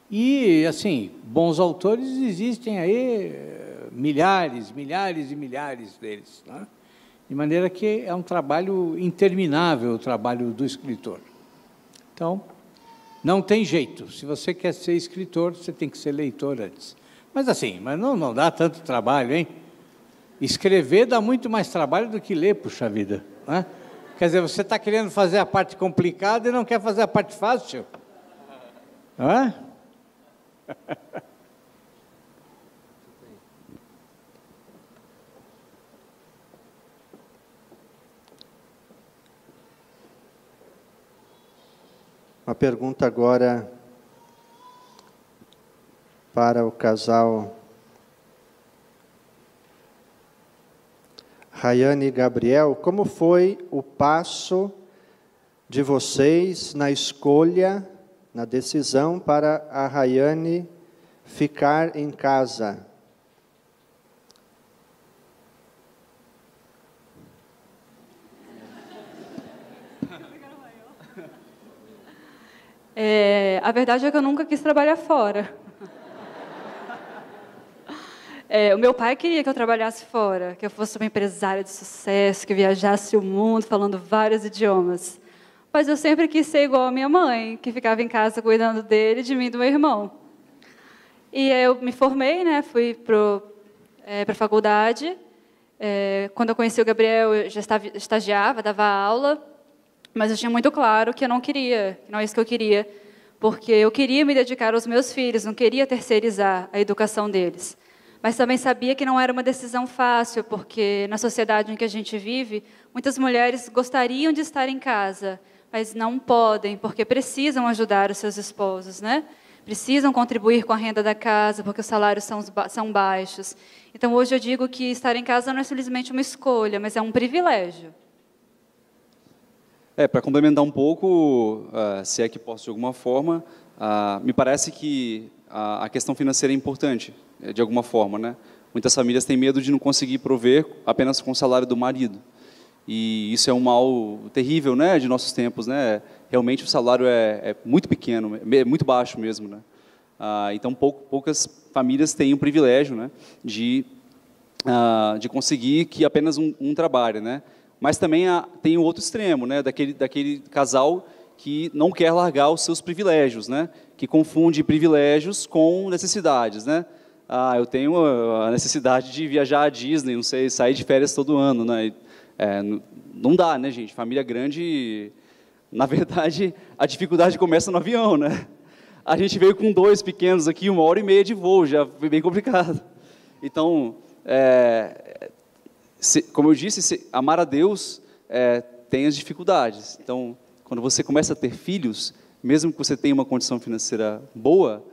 [SPEAKER 4] E, assim, bons autores existem aí milhares e milhares deles. De maneira que é um trabalho interminável, o trabalho do escritor. Então, não tem jeito. Se você quer ser escritor, você tem que ser leitor antes. Mas assim, não dá tanto trabalho, hein? Escrever dá muito mais trabalho do que ler, puxa vida. Quer dizer, você está querendo fazer a parte complicada e não quer fazer a parte fácil. Não é?
[SPEAKER 1] Uma pergunta agora para o casal Rayane e Gabriel. Como foi o passo de vocês na escolha, na decisão para a Rayane ficar em casa?
[SPEAKER 3] A verdade é que eu nunca quis trabalhar fora. O meu pai queria que eu trabalhasse fora, que eu fosse uma empresária de sucesso, que viajasse o mundo falando vários idiomas. Mas eu sempre quis ser igual a minha mãe, que ficava em casa cuidando dele, de mim e do meu irmão. E eu me formei, né, fui para a faculdade. Quando eu conheci o Gabriel, eu já estagiava, dava aula, mas eu tinha muito claro que eu não queria, que não é isso que eu queria, porque eu queria me dedicar aos meus filhos, não queria terceirizar a educação deles. Mas também sabia que não era uma decisão fácil, porque na sociedade em que a gente vive, muitas mulheres gostariam de estar em casa, mas não podem, porque precisam ajudar os seus esposos, né? Precisam contribuir com a renda da casa, porque os salários são baixos. Então, hoje eu digo que estar em casa não é simplesmente uma escolha, mas é um privilégio.
[SPEAKER 2] Para complementar um pouco, se é que posso de alguma forma, me parece que a questão financeira é importante, de alguma forma, né? Muitas famílias têm medo de não conseguir prover apenas com o salário do marido. E isso é um mal terrível, né, de nossos tempos, né? Realmente o salário é muito pequeno, é muito baixo mesmo, né? Então poucas famílias têm o privilégio, né, de conseguir que apenas um trabalhe, né? Mas também tem o outro extremo, né, daquele casal que não quer largar os seus privilégios, né? Que confunde privilégios com necessidades, né? Eu tenho a necessidade de viajar à Disney, não sei, sair de férias todo ano, né? Não dá, né, gente? Família grande, na verdade, a dificuldade começa no avião, né? A gente veio com 2 pequenos aqui, 1h30 de voo, já foi bem complicado. Então, como eu disse, amar a Deus tem as dificuldades. Então, quando você começa a ter filhos, mesmo que você tenha uma condição financeira boa,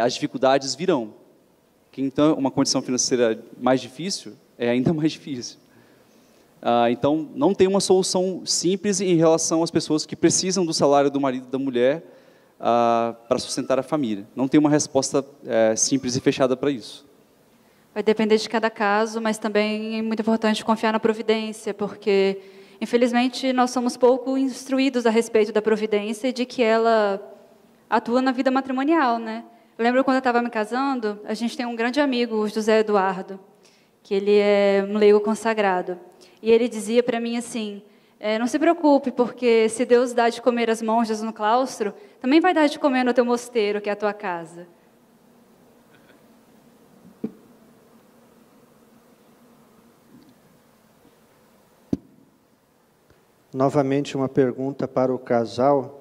[SPEAKER 2] as dificuldades virão. Que então uma condição financeira mais difícil é ainda mais difícil. Então, não tem uma solução simples em relação às pessoas que precisam do salário do marido e da mulher para sustentar a família. Não tem uma resposta simples e fechada para isso.
[SPEAKER 3] Vai depender de cada caso, mas também é muito importante confiar na providência, porque, infelizmente, nós somos pouco instruídos a respeito da providência e de que ela atua na vida matrimonial, né? Eu lembro quando eu estava me casando, a gente tem um grande amigo, o José Eduardo, que ele é um leigo consagrado. E ele dizia para mim assim, não se preocupe, porque se Deus dá de comer às monjas no claustro, também vai dar de comer no teu mosteiro, que é a tua casa.
[SPEAKER 1] Novamente uma pergunta para o casal.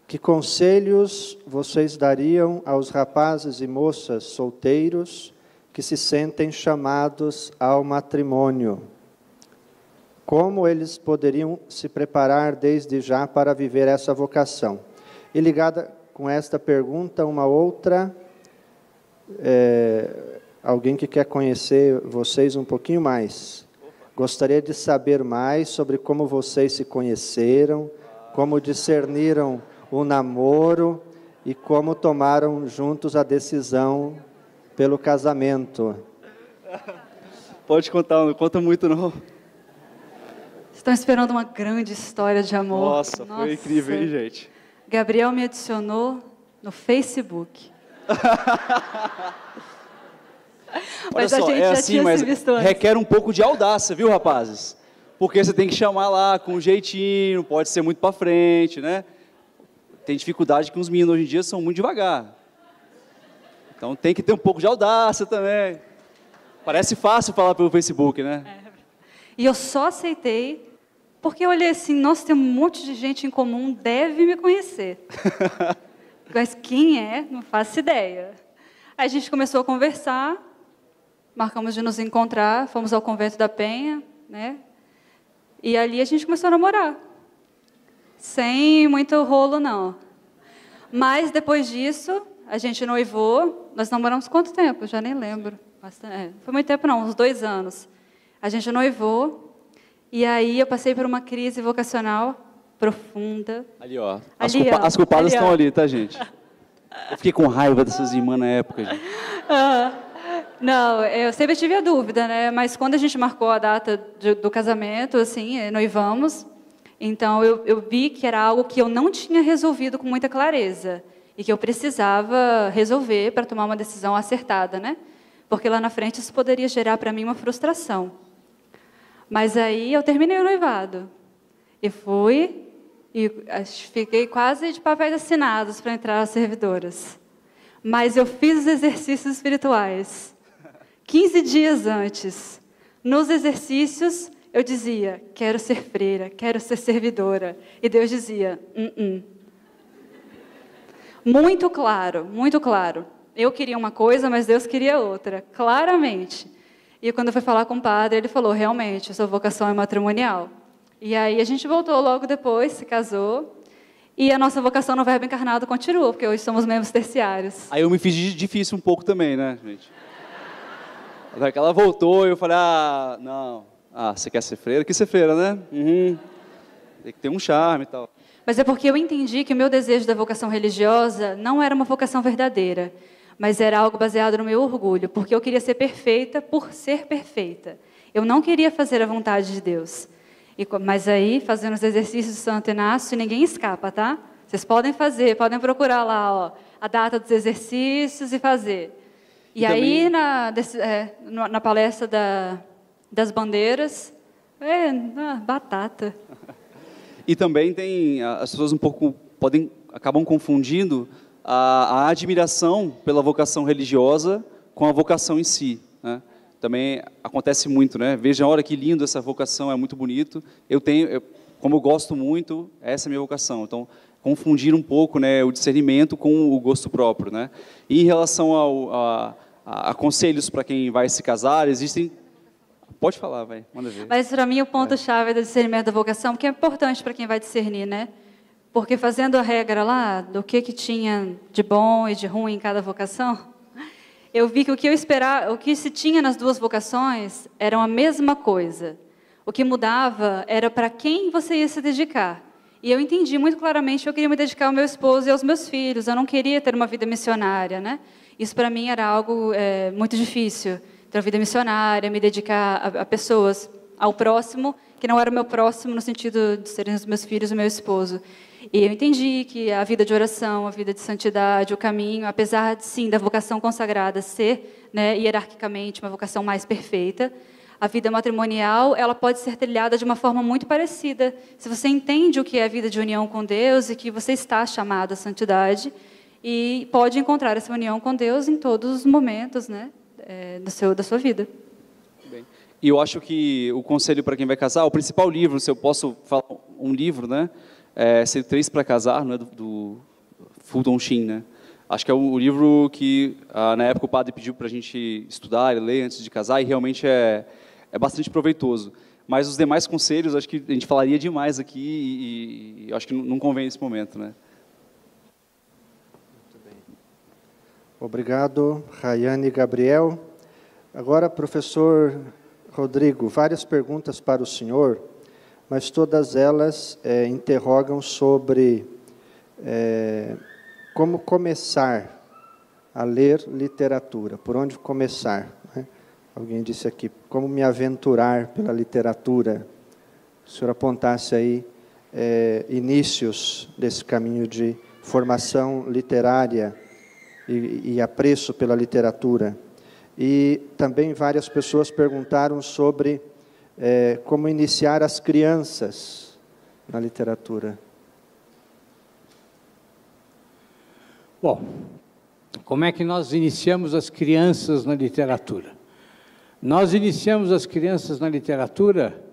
[SPEAKER 1] Que conselhos vocês dariam aos rapazes e moças solteiros que se sentem chamados ao matrimônio? Como eles poderiam se preparar desde já para viver essa vocação? E ligada com esta pergunta, uma outra, alguém que quer conhecer vocês um pouquinho mais. Gostaria de saber mais sobre como vocês se conheceram, como discerniram o namoro e como tomaram juntos a decisão pelo casamento.
[SPEAKER 2] Pode contar, não conta muito não.
[SPEAKER 3] Estão esperando uma grande história de amor.
[SPEAKER 2] Nossa, foi incrível, hein, gente?
[SPEAKER 3] Gabriel me adicionou no Facebook. Mas
[SPEAKER 2] olha só,
[SPEAKER 3] a gente já tinha se visto antes.
[SPEAKER 2] Requer um pouco de audácia, viu, rapazes? Porque você tem que chamar lá com um jeitinho, pode ser muito para frente, né? Tem dificuldade que os meninos hoje em dia são muito devagar. Então tem que ter um pouco de audácia também. Parece fácil falar pelo Facebook, né?
[SPEAKER 3] E eu só aceitei porque eu olhei assim, nossa, tem um monte de gente em comum, deve me conhecer. Mas quem é? Não faço ideia. Aí a gente começou a conversar, marcamos de nos encontrar, fomos ao Convento da Penha, né? E ali a gente começou a namorar. Sem muito rolo, não. Mas depois disso, a gente noivou. Nós namoramos quanto tempo? Já nem lembro. Foi muito tempo não, uns 2 anos. A gente noivou. E aí eu passei por uma crise vocacional profunda.
[SPEAKER 2] Ali, ó. As culpadas estão ali, tá, gente? Eu fiquei com raiva dessas irmãs na época, gente.
[SPEAKER 3] Não, eu sempre tive a dúvida, né? Mas quando a gente marcou a data do casamento, assim, noivamos, então eu vi que era algo que eu não tinha resolvido com muita clareza e que eu precisava resolver para tomar uma decisão acertada, né? porque lá na frente isso poderia gerar para mim uma frustração. Mas aí eu terminei o noivado, e fui, e fiquei quase de papéis assinados para entrar as servidoras. Mas eu fiz os exercícios espirituais, 15 dias antes. Nos exercícios, eu dizia, quero ser freira, quero ser servidora. E Deus dizia, Muito claro, muito claro. Eu queria uma coisa, mas Deus queria outra, claramente. E quando eu fui falar com o padre, ele falou, realmente, a sua vocação é matrimonial. E aí a gente voltou logo depois, se casou. E a nossa vocação no Verbo Encarnado continua, porque hoje somos membros terciários.
[SPEAKER 2] Aí eu me fiz difícil um pouco também, né, gente? Até que ela voltou e eu falei, não. Você quer ser freira? Quer ser freira, né? Tem que ter um charme e tal.
[SPEAKER 3] Mas é porque eu entendi que o meu desejo da vocação religiosa não era uma vocação verdadeira, mas era algo baseado no meu orgulho, porque eu queria ser perfeita por ser perfeita. Eu não queria fazer a vontade de Deus. Mas aí, fazendo os exercícios de Santo Inácio, ninguém escapa, tá? Vocês podem fazer, podem procurar lá, a data dos exercícios e fazer. E aí, na palestra das bandeiras, batata.
[SPEAKER 2] E também as pessoas um pouco acabam confundindo a admiração pela vocação religiosa com a vocação em si, né? Também acontece muito, né? Veja, olha que lindo essa vocação, é muito bonito. Como eu gosto muito, essa é a minha vocação. Então, confundir um pouco, né, o discernimento com o gosto próprio, né? E em relação a conselhos para quem vai se casar, existem... Pode falar, vai, manda ver.
[SPEAKER 3] Mas, para mim, o ponto-chave do discernimento da vocação, que é importante para quem vai discernir, né? Porque fazendo a regra lá, do que tinha de bom e de ruim em cada vocação, eu vi que o que se tinha nas duas vocações era a mesma coisa. O que mudava era para quem você ia se dedicar. E eu entendi muito claramente que eu queria me dedicar ao meu esposo e aos meus filhos. Eu não queria ter uma vida missionária, né? Isso, para mim, era algo muito difícil. Ter uma vida missionária, me dedicar a pessoas, ao próximo, que não era o meu próximo no sentido de serem os meus filhos e o meu esposo. E eu entendi que a vida de oração, a vida de santidade, o caminho, apesar de, sim, da vocação consagrada ser, né, hierarquicamente, uma vocação mais perfeita, a vida matrimonial, ela pode ser trilhada de uma forma muito parecida. Se você entende o que é a vida de união com Deus e que você está chamado à santidade, e pode encontrar essa união com Deus em todos os momentos, né, da sua vida.
[SPEAKER 2] Bem, e eu acho que o conselho para quem vai casar, o principal livro, se eu posso falar um livro, né, Ser 3 para Casar, né, do Fulton Sheen, né? Acho que é o livro que, na época, o padre pediu para a gente estudar e ler antes de casar, e realmente é bastante proveitoso. Mas os demais conselhos, acho que a gente falaria demais aqui, e acho que não convém nesse momento, né?
[SPEAKER 1] Muito bem. Obrigado, Rayane e Gabriel. Agora, professor Rodrigo, várias perguntas para o senhor, mas todas elas interrogam sobre como começar a ler literatura, por onde começar, né? Alguém disse aqui, como me aventurar pela literatura? Se o senhor apontasse aí inícios desse caminho de formação literária e apreço pela literatura. E também várias pessoas perguntaram sobre como iniciar as crianças na literatura.
[SPEAKER 4] Bom, como é que nós iniciamos as crianças na literatura? Nós iniciamos as crianças na literatura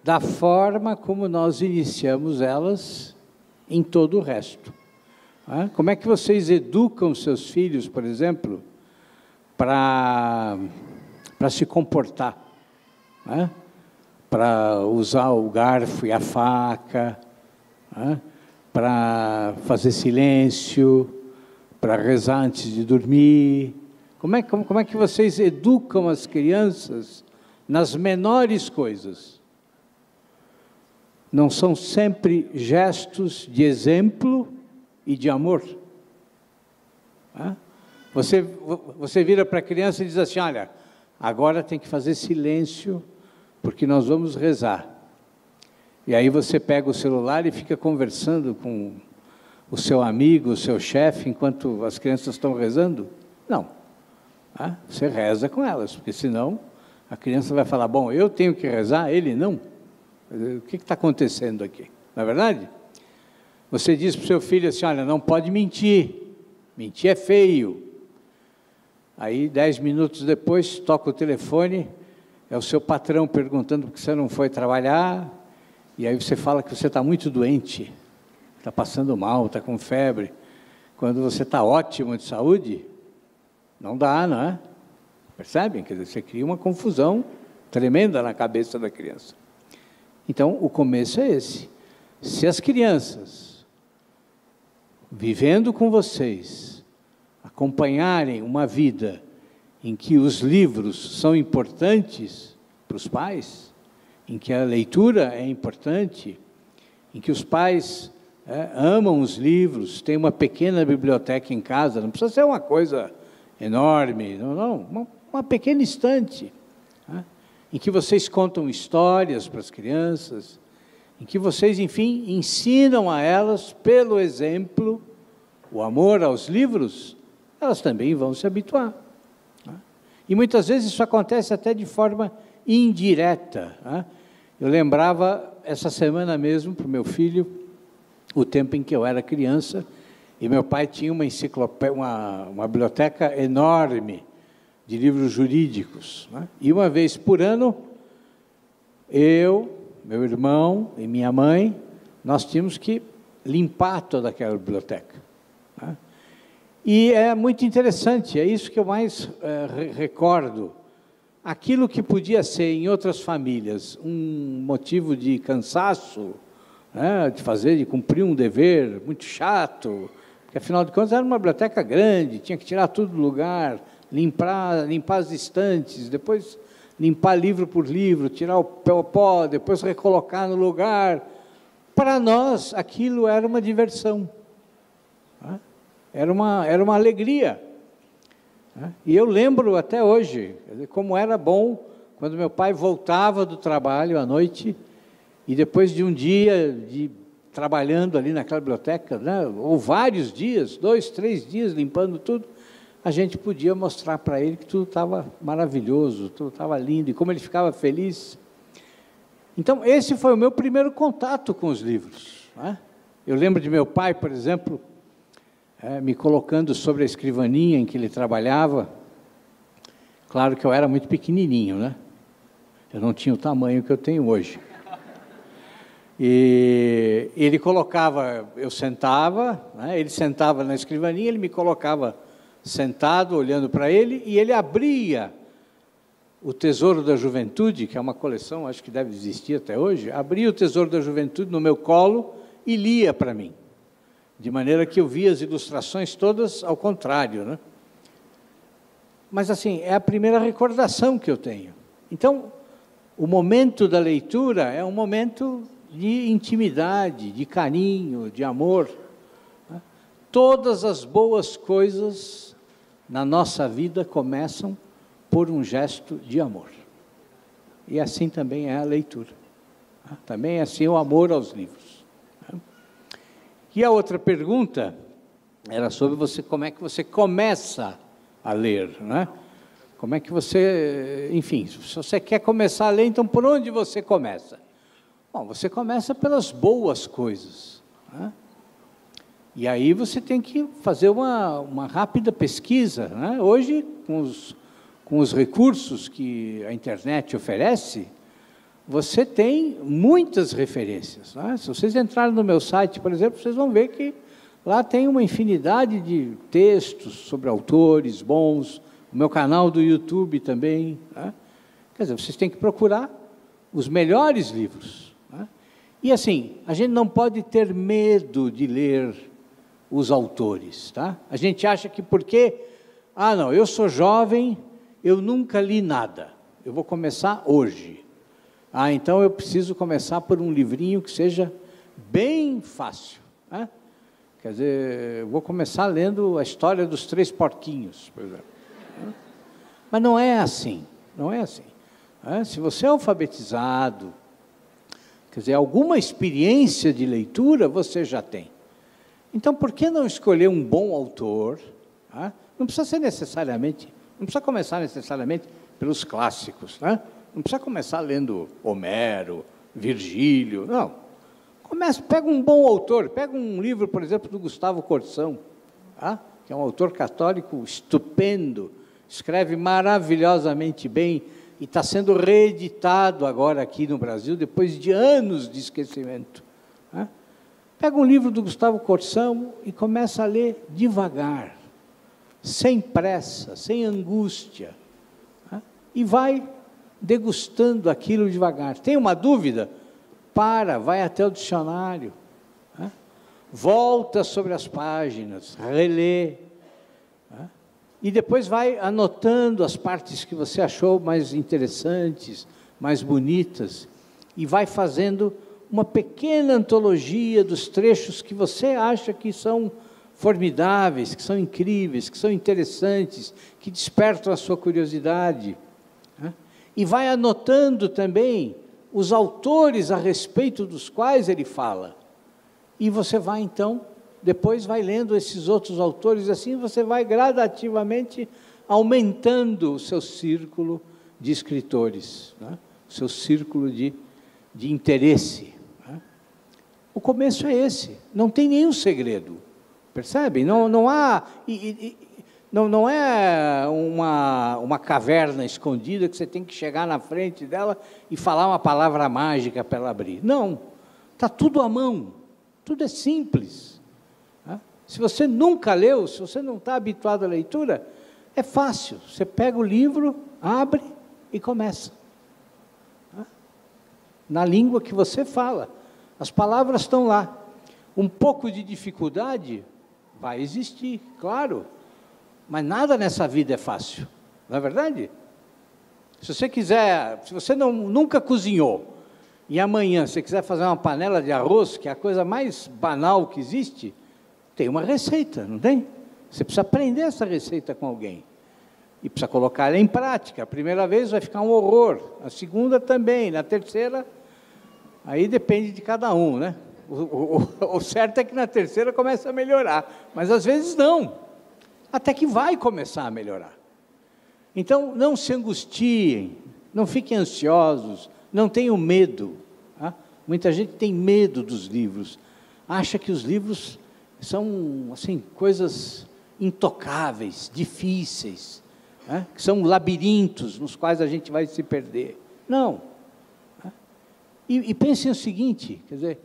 [SPEAKER 4] da forma como nós iniciamos elas em todo o resto. Como é que vocês educam seus filhos, por exemplo, para se comportar? Para usar o garfo e a faca, para fazer silêncio, para rezar antes de dormir. Como é que vocês educam as crianças nas menores coisas? Não são sempre gestos de exemplo e de amor? Você vira para a criança e diz assim, olha, agora tem que fazer silêncio, porque nós vamos rezar. E aí você pega o celular e fica conversando com o seu amigo, o seu chefe, enquanto as crianças estão rezando? Não. Tá? Você reza com elas, porque senão a criança vai falar, bom, eu tenho que rezar, ele não. O que está acontecendo aqui? Não é verdade? Você diz para o seu filho assim, olha, não pode mentir. Mentir é feio. Aí, 10 minutos depois, toca o telefone, é o seu patrão perguntando por que você não foi trabalhar, e aí você fala que você está muito doente, está passando mal, está com febre. Quando você está ótimo de saúde, não dá, não é? Percebem? Quer dizer, você cria uma confusão tremenda na cabeça da criança. Então, o começo é esse. Se as crianças, vivendo com vocês, acompanharem uma vida em que os livros são importantes para os pais, em que a leitura é importante, em que os pais amam os livros, têm uma pequena biblioteca em casa, não precisa ser uma coisa enorme, não, uma pequena estante, em que vocês contam histórias para as crianças, em que vocês, enfim, ensinam a elas, pelo exemplo, o amor aos livros, elas também vão se habituar. E muitas vezes isso acontece até de forma indireta. Eu lembrava, essa semana mesmo, para o meu filho, o tempo em que eu era criança, e meu pai tinha uma enciclopédia, uma biblioteca enorme de livros jurídicos. E uma vez por ano, eu, meu irmão e minha mãe, nós tínhamos que limpar toda aquela biblioteca. E é muito interessante, é isso que eu mais recordo. Aquilo que podia ser, em outras famílias, um motivo de cansaço, de cumprir um dever muito chato, porque, afinal de contas, era uma biblioteca grande, tinha que tirar tudo do lugar, limpar as estantes, depois limpar livro por livro, tirar o pó, depois recolocar no lugar. Para nós, aquilo era uma diversão. Era uma alegria. E eu lembro até hoje, como era bom, quando meu pai voltava do trabalho à noite, e depois de um dia trabalhando ali naquela biblioteca, ou vários dias, 2, 3 dias limpando tudo, a gente podia mostrar para ele que tudo estava maravilhoso, tudo estava lindo, e como ele ficava feliz. Então, esse foi o meu primeiro contato com os livros. Eu lembro de meu pai, por exemplo, me colocando sobre a escrivaninha em que ele trabalhava. Claro que eu era muito pequenininho, eu não tinha o tamanho que eu tenho hoje. E ele colocava, eu sentava, ele sentava na escrivaninha, ele me colocava sentado, olhando para ele, e ele abria o Tesouro da Juventude, que é uma coleção, acho que deve existir até hoje, abria o Tesouro da Juventude no meu colo e lia para mim, de maneira que eu via as ilustrações todas ao contrário, Mas, assim, é a primeira recordação que eu tenho. Então, o momento da leitura é um momento de intimidade, de carinho, de amor. Todas as boas coisas na nossa vida começam por um gesto de amor. E assim também é a leitura. Também é assim o amor aos livros. E a outra pergunta era sobre como é que você começa a ler, Como é que você, enfim, se você quer começar a ler, então por onde você começa? Bom, você começa pelas boas coisas, E aí você tem que fazer uma rápida pesquisa, Hoje, com os recursos que a internet oferece, você tem muitas referências. Se vocês entrarem no meu site, por exemplo, vocês vão ver que lá tem uma infinidade de textos sobre autores bons, o meu canal do YouTube também. Quer dizer, vocês têm que procurar os melhores livros. E assim, a gente não pode ter medo de ler os autores. A gente acha que porque, não, eu sou jovem, eu nunca li nada, eu vou começar hoje. Então eu preciso começar por um livrinho que seja bem fácil. Quer dizer, eu vou começar lendo a história dos 3 porquinhos, por exemplo. Mas não é assim, não é assim. Se você é alfabetizado, quer dizer, alguma experiência de leitura você já tem. Então, por que não escolher um bom autor? Não precisa ser necessariamente Não precisa começar necessariamente pelos clássicos, né? Não precisa começar lendo Homero, Virgílio, não. Pega um bom autor, pega um livro, por exemplo, do Gustavo Corsão, tá? Que é um autor católico estupendo, escreve maravilhosamente bem e está sendo reeditado agora aqui no Brasil, depois de anos de esquecimento. Tá? Pega um livro do Gustavo Corsão e começa a ler devagar, sem pressa, sem angústia, tá? E vai degustando aquilo devagar. Tem uma dúvida? Vai até o dicionário, tá? Volta sobre as páginas, relê, tá? E depois vai anotando as partes que você achou mais interessantes, mais bonitas, e vai fazendo uma pequena antologia dos trechos que você acha que são formidáveis, que são incríveis, que são interessantes, que despertam a sua curiosidade, né? E vai anotando também os autores a respeito dos quais ele fala. E você vai, então, depois vai lendo esses outros autores, assim você vai gradativamente aumentando o seu círculo de escritores, né? O seu círculo de interesse, né? O começo é esse, não tem nenhum segredo, percebe? Não há... Não é uma caverna escondida que você tem que chegar na frente dela e falar uma palavra mágica para ela abrir. Não, está tudo à mão, tudo é simples. Tá? Se você nunca leu, se você não está habituado à leitura, é fácil. Você pega o livro, abre e começa. Tá? Na língua que você fala. As palavras estão lá. Um pouco de dificuldade vai existir, claro. Mas nada nessa vida é fácil, não é verdade? Se você nunca cozinhou, e amanhã você quiser fazer uma panela de arroz, que é a coisa mais banal que existe, tem uma receita, não tem? Você precisa aprender essa receita com alguém, e precisa colocar ela em prática. A primeira vez vai ficar um horror, a segunda também, na terceira, aí depende de cada um, né? O certo é que na terceira começa a melhorar, mas às vezes não. Até que vai começar a melhorar. Então, não se angustiem, não fiquem ansiosos, não tenham medo. Tá? Muita gente tem medo dos livros, acha que os livros são assim, coisas intocáveis, difíceis, tá? Que são labirintos nos quais a gente vai se perder. Não. Tá? E pensem o seguinte, quer dizer,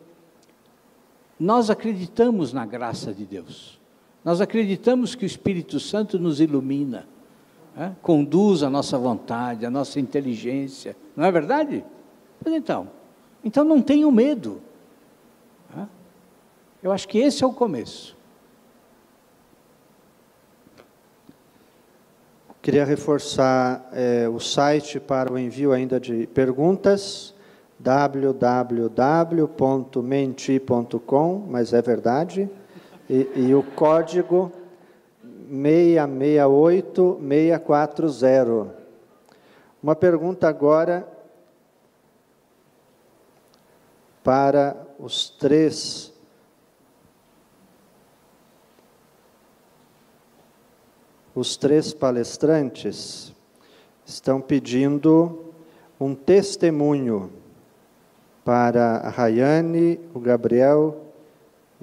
[SPEAKER 4] nós acreditamos na graça de Deus. Nós acreditamos que o Espírito Santo nos ilumina, né? Conduz a nossa vontade, a nossa inteligência, não é verdade? Mas então não tenham medo, né? Eu acho que esse é o começo.
[SPEAKER 1] Queria reforçar o site para o envio ainda de perguntas, www.menti.com, mas é verdade. E o código 668640. Uma pergunta agora para os três palestrantes. Estão pedindo um testemunho para a Rayane, o Gabriel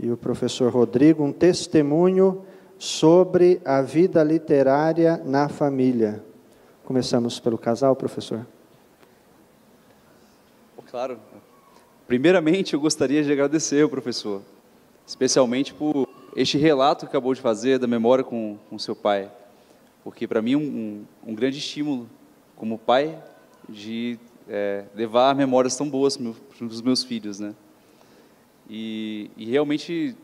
[SPEAKER 1] e o professor Rodrigo, um testemunho sobre a vida literária na família. Começamos pelo casal, professor.
[SPEAKER 2] Claro. Primeiramente, eu gostaria de agradecer ao professor, especialmente por este relato que acabou de fazer da memória com seu pai, porque para mim um grande estímulo como pai de levar memórias tão boas para os meus filhos, né? E realmente,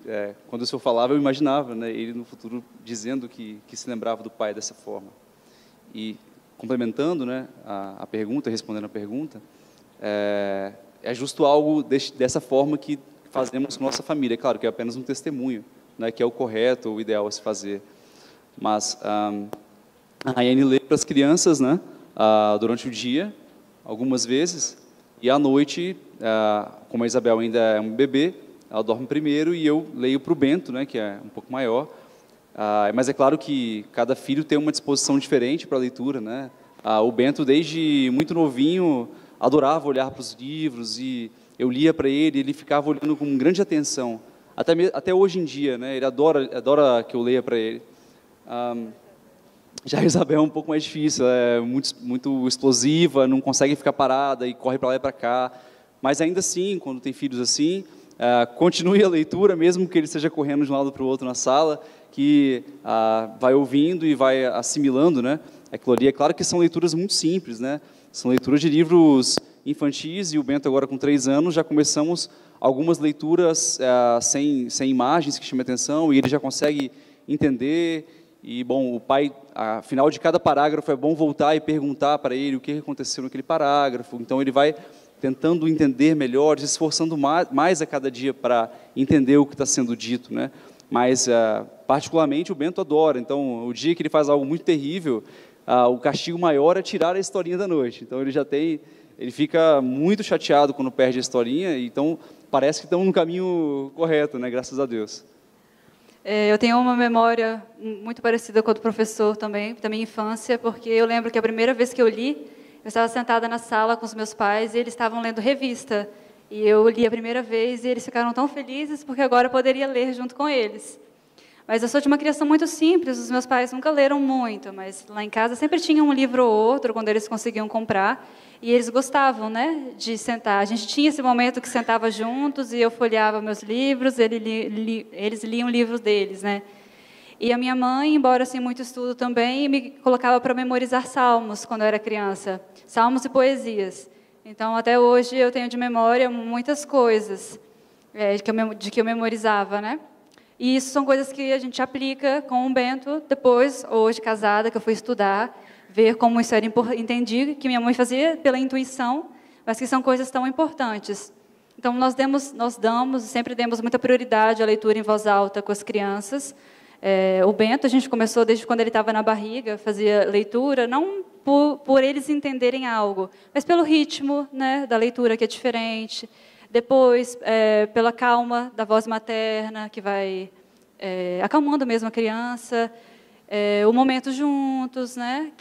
[SPEAKER 2] quando o senhor falava, eu imaginava, né, ele no futuro dizendo que se lembrava do pai dessa forma. E complementando, né, a pergunta, respondendo a pergunta, é justo algo dessa forma que fazemos com nossa família. É claro que é apenas um testemunho, né, que é o correto, o ideal a se fazer. Mas a Rayane lê para as crianças, né, durante o dia, algumas vezes, e à noite, como a Isabel ainda é um bebê, ela dorme primeiro e eu leio para o Bento, né, que é um pouco maior, Mas é claro que cada filho tem uma disposição diferente para a leitura, né? O Bento, desde muito novinho, adorava olhar para os livros, e eu lia para ele, ele ficava olhando com grande atenção. Até hoje em dia, né? Ele adora que eu leia para ele. Já a Isabel é um pouco mais difícil, é muito explosiva, não consegue ficar parada e corre para lá e para cá. Mas ainda assim, quando tem filhos assim, continue a leitura, mesmo que ele esteja correndo de um lado para o outro na sala, que vai ouvindo e vai assimilando, né? Aquilo ali, é claro que são leituras muito simples, né? São leituras de livros infantis, e o Bento agora com 3 anos, já começamos algumas leituras sem imagens que chamem atenção, e ele já consegue entender. E, bom, o pai, ao final de cada parágrafo, é bom voltar e perguntar para ele o que aconteceu naquele parágrafo. Então, ele vai tentando entender melhor, se esforçando mais a cada dia para entender o que está sendo dito, né? Mas, particularmente, o Bento adora. Então, o dia que ele faz algo muito terrível, o castigo maior é tirar a historinha da noite. Então, ele fica muito chateado quando perde a historinha. Então, parece que estamos no caminho correto, né? Graças a Deus.
[SPEAKER 3] Eu tenho uma memória muito parecida com a do professor também, da minha infância, porque eu lembro que a primeira vez que eu li, eu estava sentada na sala com os meus pais e eles estavam lendo revista. E eu li a primeira vez e eles ficaram tão felizes porque agora eu poderia ler junto com eles. Mas eu sou de uma criação muito simples, os meus pais nunca leram muito, mas lá em casa sempre tinha um livro ou outro quando eles conseguiam comprar. E eles gostavam, né, de sentar. A gente tinha esse momento que sentava juntos e eu folheava meus livros, eles liam livros deles, né? E a minha mãe, embora sem muito estudo também, me colocava para memorizar salmos quando eu era criança, salmos e poesias. Então, até hoje, eu tenho de memória muitas coisas de que eu memorizava, né? E isso são coisas que a gente aplica com o Bento depois, hoje casada, que eu fui estudar, ver como isso era importante, entendi que minha mãe fazia pela intuição, mas que são coisas tão importantes. Então, nós damos, sempre demos muita prioridade à leitura em voz alta com as crianças. O Bento, a gente começou desde quando ele estava na barriga, fazia leitura, não por eles entenderem algo, mas pelo ritmo, né, da leitura, que é diferente. Depois, pela calma da voz materna, que vai acalmando mesmo a criança. O momento juntos, né?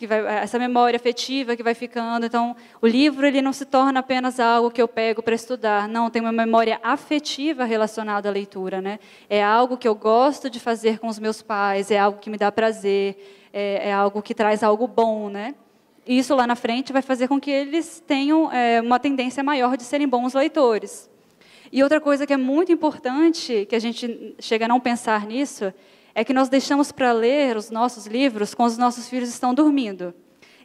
[SPEAKER 3] Essa memória afetiva que vai ficando. Então, o livro ele não se torna apenas algo que eu pego para estudar. Não, tem uma memória afetiva relacionada à leitura, né? É algo que eu gosto de fazer com os meus pais, é algo que me dá prazer, é algo que traz algo bom, né? E isso lá na frente vai fazer com que eles tenham uma tendência maior de serem bons leitores. E outra coisa que é muito importante, que a gente chega a não pensar nisso, é que nós deixamos para ler os nossos livros quando os nossos filhos estão dormindo.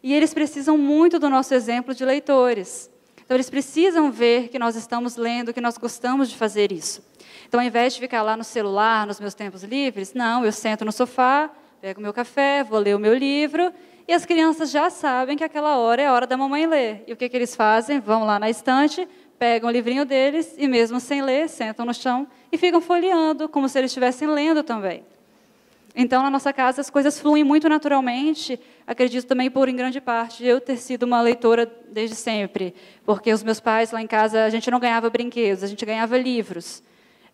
[SPEAKER 3] E eles precisam muito do nosso exemplo de leitores. Então, eles precisam ver que nós estamos lendo, que nós gostamos de fazer isso. Então, ao invés de ficar lá no celular, nos meus tempos livres, não, eu sento no sofá, pego o meu café, vou ler o meu livro, e as crianças já sabem que aquela hora é a hora da mamãe ler. E o que eles fazem? Vão lá na estante, pegam o livrinho deles, e mesmo sem ler, sentam no chão e ficam folheando, como se eles estivessem lendo também. Então, na nossa casa, as coisas fluem muito naturalmente. Acredito também, em grande parte, eu ter sido uma leitora desde sempre. Porque os meus pais, lá em casa, a gente não ganhava brinquedos, a gente ganhava livros.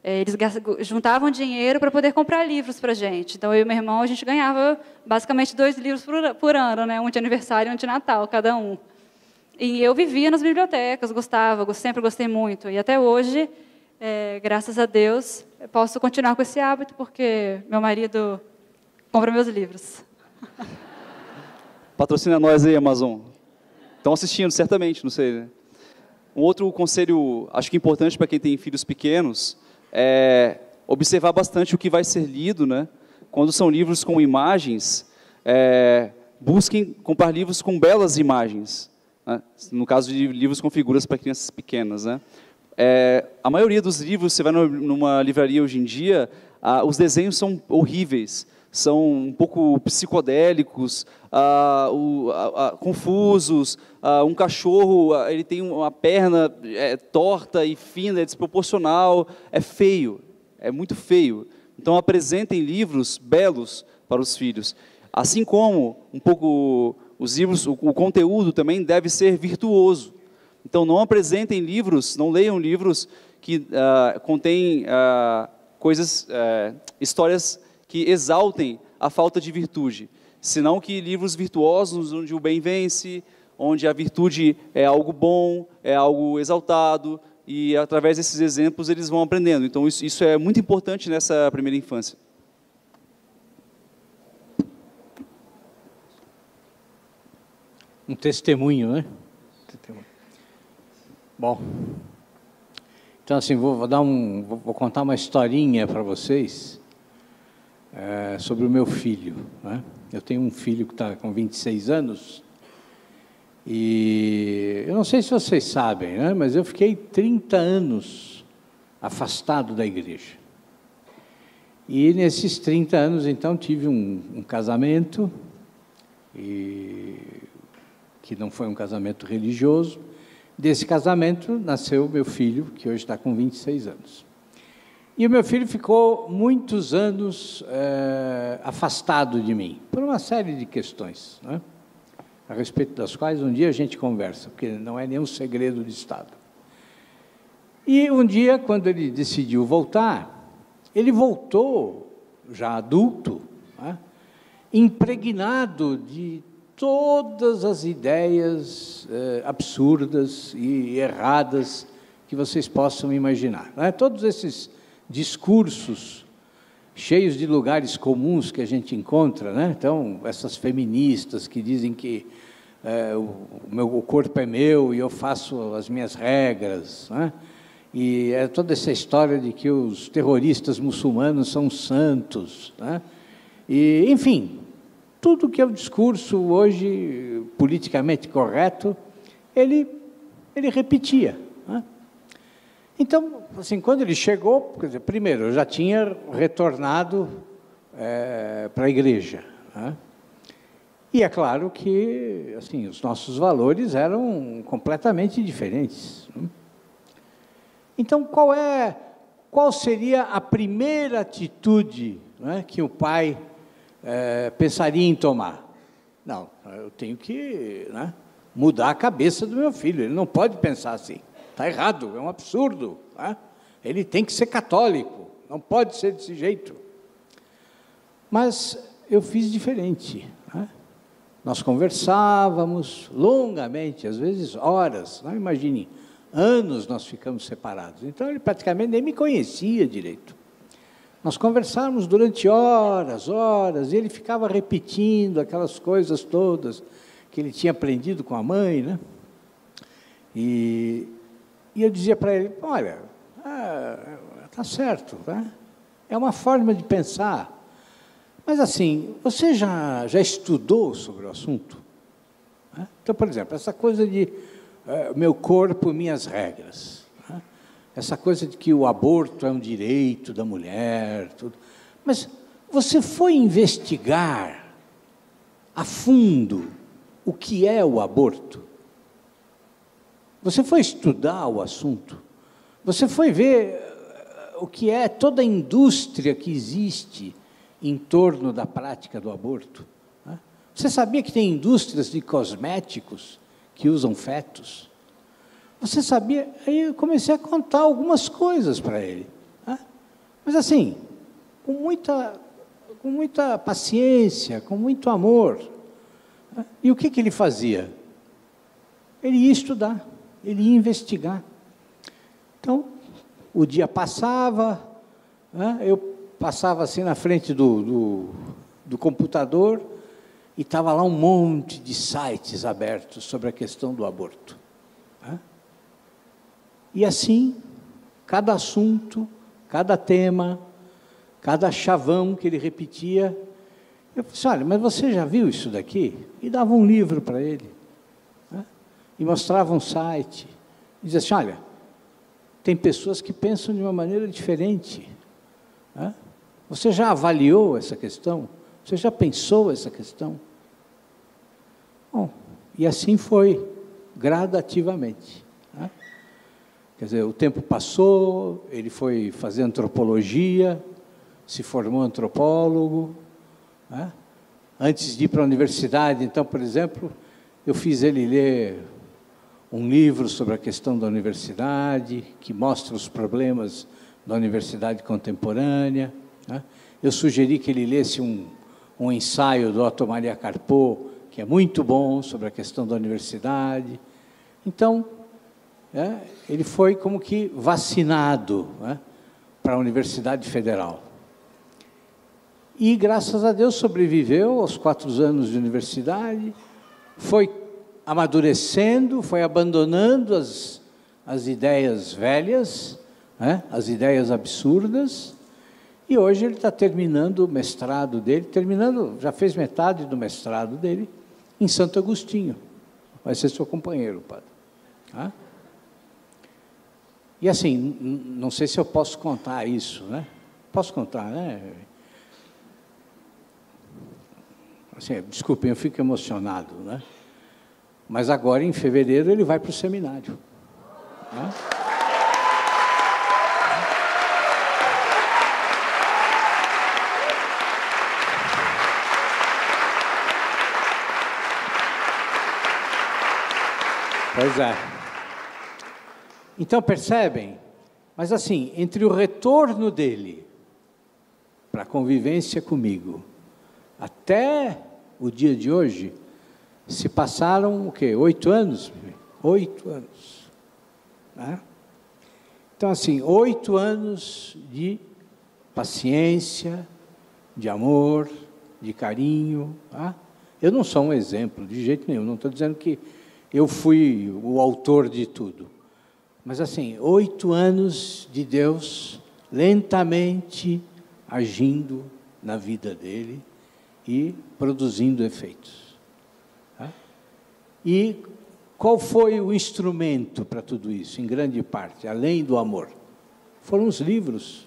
[SPEAKER 3] Eles juntavam dinheiro para poder comprar livros para a gente. Então, eu e meu irmão, a gente ganhava basicamente 2 livros por ano, né? Um de aniversário e um de Natal, cada um. E eu vivia nas bibliotecas, sempre gostei muito. E até hoje, graças a Deus, eu posso continuar com esse hábito, porque meu marido compra meus livros.
[SPEAKER 2] Patrocina nós aí, Amazon. Estão assistindo, certamente, não sei, né? Um outro conselho, acho que importante para quem tem filhos pequenos, é observar bastante o que vai ser lido, né? Quando são livros com imagens, busquem comprar livros com belas imagens, né? No caso de livros com figuras para crianças pequenas, né? A maioria dos livros, você vai numa livraria hoje em dia, os desenhos são horríveis, são um pouco psicodélicos, confusos. Um cachorro, ele tem uma perna torta e fina, é desproporcional, é feio, é muito feio. Então, apresentem livros belos para os filhos. Assim como, um pouco, os livros, o conteúdo também deve ser virtuoso. Então, não apresentem livros, não leiam livros que contêm histórias que exaltem a falta de virtude, senão que livros virtuosos, onde o bem vence, onde a virtude é algo bom, é algo exaltado, e através desses exemplos eles vão aprendendo. Então isso é muito importante nessa primeira infância.
[SPEAKER 4] Um testemunho, né? Bom, então assim, vou contar uma historinha para vocês sobre o meu filho, né? Eu tenho um filho que está com 26 anos, e eu não sei se vocês sabem, né? Mas eu fiquei 30 anos afastado da igreja. E nesses 30 anos, então, tive um casamento, que não foi um casamento religioso. Desse casamento nasceu meu filho, que hoje está com 26 anos. E o meu filho ficou muitos anos afastado de mim, por uma série de questões, né? A respeito das quais um dia a gente conversa, porque não é nenhum segredo de Estado. E um dia, quando ele decidiu voltar, ele voltou, já adulto, né? Impregnado de todas as ideias absurdas e erradas que vocês possam imaginar, né? Todos esses discursos cheios de lugares comuns que a gente encontra, né? Então, essas feministas que dizem que o corpo é meu e eu faço as minhas regras, né? E toda essa história de que os terroristas muçulmanos são santos, né? E, enfim, tudo que é o discurso hoje politicamente correto, ele repetia, né? Então, assim, quando ele chegou, quer dizer, primeiro, eu já tinha retornado para a igreja, né? E é claro que, assim, os nossos valores eram completamente diferentes, né? Então, qual seria a primeira atitude, né, que o pai pensaria em tomar? Não, eu tenho que, né, mudar a cabeça do meu filho, ele não pode pensar assim. Está errado, é um absurdo, né? Ele tem que ser católico, não pode ser desse jeito. Mas eu fiz diferente, né? Nós conversávamos longamente, às vezes horas, não imagine, anos nós ficamos separados. Então ele praticamente nem me conhecia direito. Nós conversávamos durante horas, e ele ficava repetindo aquelas coisas todas que ele tinha aprendido com a mãe, né? E eu dizia para ele, olha, está certo, né? É uma forma de pensar. Mas assim, você já estudou sobre o assunto? Né? Então, por exemplo, essa coisa de meu corpo, minhas regras, né? Essa coisa de que o aborto é um direito da mulher, tudo. Mas você foi investigar a fundo o que é o aborto? Você foi estudar o assunto? Você foi ver o que é toda a indústria que existe em torno da prática do aborto? Né? Você sabia que tem indústrias de cosméticos que usam fetos? Você sabia? Aí eu comecei a contar algumas coisas para ele, né? Mas assim, com muita paciência, com muito amor, né? E o que ele fazia? Ele ia estudar, ele ia investigar. Então, o dia passava, né? Eu passava assim na frente do computador e estava lá um monte de sites abertos sobre a questão do aborto, né? E assim, cada assunto, cada tema, cada chavão que ele repetia, eu disse, olha, mas você já viu isso daqui? E dava um livro para ele, né? E mostrava um site, e dizia assim, olha, tem pessoas que pensam de uma maneira diferente, né? Você já avaliou essa questão? Você já pensou essa questão? Bom, e assim foi, gradativamente, né? Quer dizer, o tempo passou, ele foi fazer antropologia, se formou antropólogo, né? Antes de ir para a universidade, então, por exemplo, eu fiz ele ler um livro sobre a questão da universidade, que mostra os problemas da universidade contemporânea, né? Eu sugeri que ele lesse um ensaio do Otto Maria Carpo, que é muito bom, sobre a questão da universidade. Então, ele foi como que vacinado, para a Universidade Federal. E, graças a Deus, sobreviveu aos 4 anos de universidade, foi amadurecendo, foi abandonando as ideias velhas, as ideias absurdas, e hoje ele está terminando o mestrado dele, já fez metade do mestrado dele, em Santo Agostinho. Vai ser seu companheiro, padre. E assim, não sei se eu posso contar isso, né? Posso contar, né? Assim, desculpem, eu fico emocionado, né? Mas agora, em fevereiro, ele vai para o seminário. Pois é. Então, percebem? Mas assim, entre o retorno dele para a convivência comigo, até o dia de hoje, se passaram, o quê? 8 anos? 8 anos. Então, assim, 8 anos de paciência, de amor, de carinho. Eu não sou um exemplo, de jeito nenhum. Não estou dizendo que eu fui o autor de tudo. Mas, assim, 8 anos de Deus lentamente agindo na vida dele e produzindo efeitos. E qual foi o instrumento para tudo isso, em grande parte, além do amor? Foram os livros,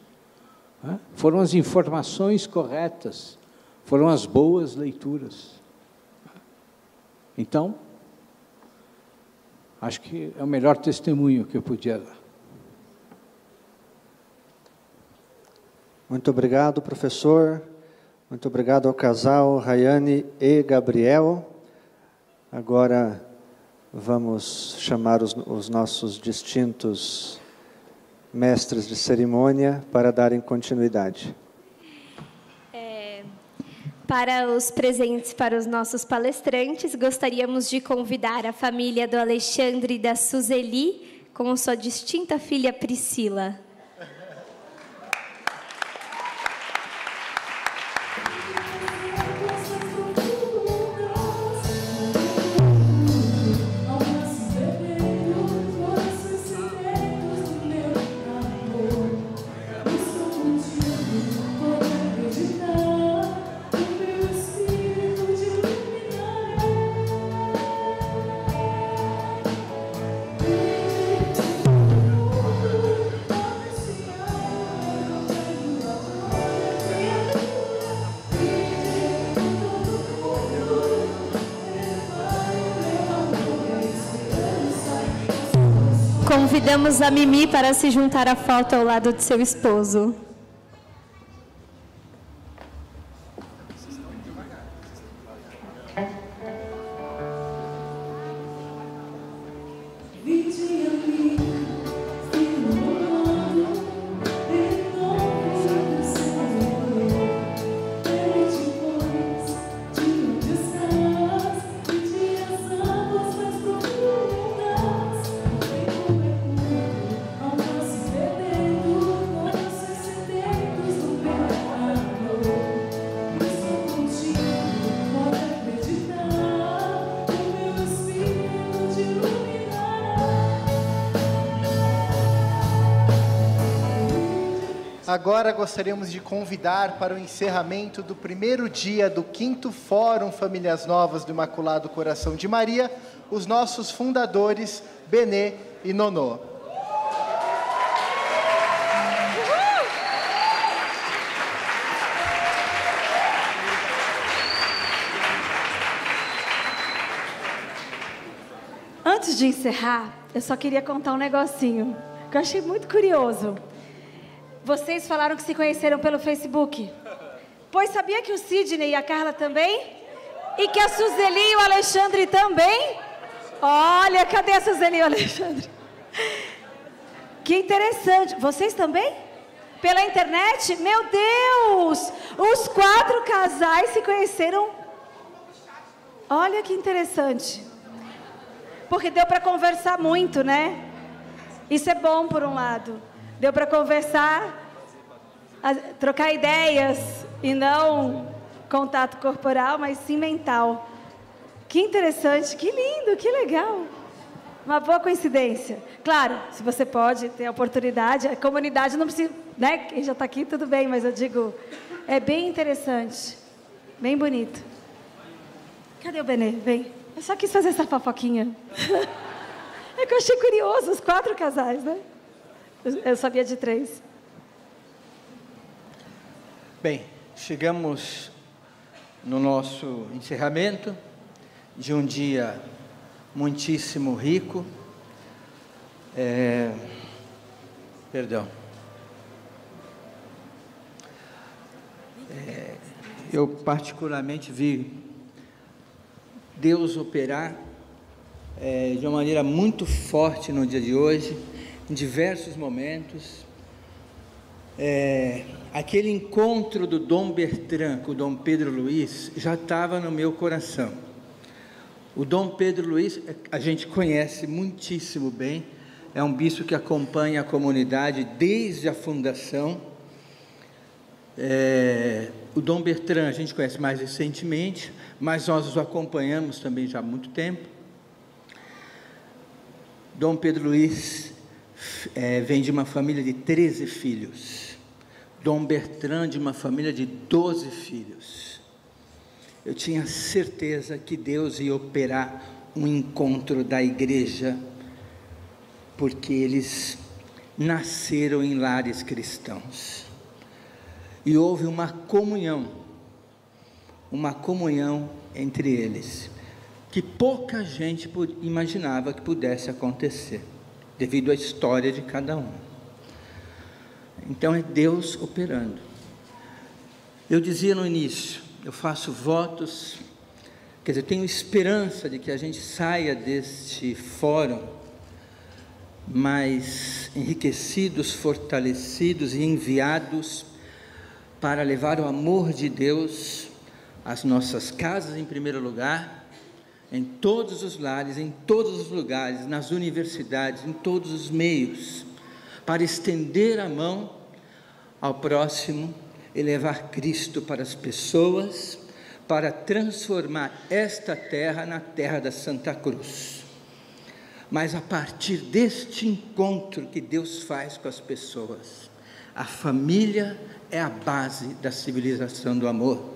[SPEAKER 4] foram as informações corretas, foram as boas leituras. Então, acho que é o melhor testemunho que eu podia dar.
[SPEAKER 1] Muito obrigado, professor. Muito obrigado ao casal Rayane e Gabriel. Agora vamos chamar os nossos distintos mestres de cerimônia para darem continuidade.
[SPEAKER 5] Para os presentes, para os nossos palestrantes, gostaríamos de convidar a família do Alexandre e da Suzeli com sua distinta filha Priscila. Convidamos a Mimi para se juntar à foto ao lado de seu esposo.
[SPEAKER 6] Agora gostaríamos de convidar para o encerramento do primeiro dia do 5º Fórum Famílias Novas do Imaculado Coração de Maria, os nossos fundadores, Benê e Nonô.
[SPEAKER 7] Antes de encerrar, eu só queria contar um negocinho, que eu achei muito curioso. Vocês falaram que se conheceram pelo Facebook. Pois sabia que o Sidney e a Carla também? E que a Suzeli e o Alexandre também? Olha, cadê a Suzeli e o Alexandre? Que interessante. Vocês também? Pela internet? Meu Deus! Os 4 casais se conheceram. Olha que interessante. Porque deu para conversar muito, né? Isso é bom por um lado. Deu para conversar, trocar ideias e não contato corporal, mas sim mental. Que interessante, que lindo, que legal. Uma boa coincidência. Claro, se você pode ter a oportunidade, a comunidade não precisa, né? Quem já está aqui, tudo bem, mas eu digo, é bem interessante, bem bonito. Cadê o Benê? Vem. Eu só quis fazer essa fofoquinha. É que eu achei curioso, os 4 casais, né? Eu sabia de 3.
[SPEAKER 8] Bem, chegamos no nosso encerramento de um dia muitíssimo rico. Eu particularmente vi Deus operar de uma maneira muito forte no dia de hoje, em diversos momentos. Aquele encontro do Dom Bertrand com o Dom Pedro Luiz já estava no meu coração. O Dom Pedro Luiz, a gente conhece muitíssimo bem, é um bispo que acompanha a comunidade desde a fundação. O Dom Bertrand a gente conhece mais recentemente, mas nós o acompanhamos também já há muito tempo. Dom Pedro Luiz vem de uma família de 13 filhos. Dom Bertrand de uma família de 12 filhos. Eu tinha certeza que Deus ia operar um encontro da igreja, porque eles nasceram em lares cristãos. E houve uma comunhão entre eles, que pouca gente imaginava que pudesse acontecer, devido à história de cada um. Então é Deus operando. Eu dizia no início, eu faço votos, quer dizer, tenho esperança de que a gente saia deste fórum mais enriquecidos, fortalecidos e enviados para levar o amor de Deus às nossas casas em primeiro lugar, em todos os lares, em todos os lugares, nas universidades, em todos os meios, para estender a mão ao próximo e levar Cristo para as pessoas, para transformar esta terra na terra da Santa Cruz. Mas a partir deste encontro que Deus faz com as pessoas, a família é a base da civilização do amor,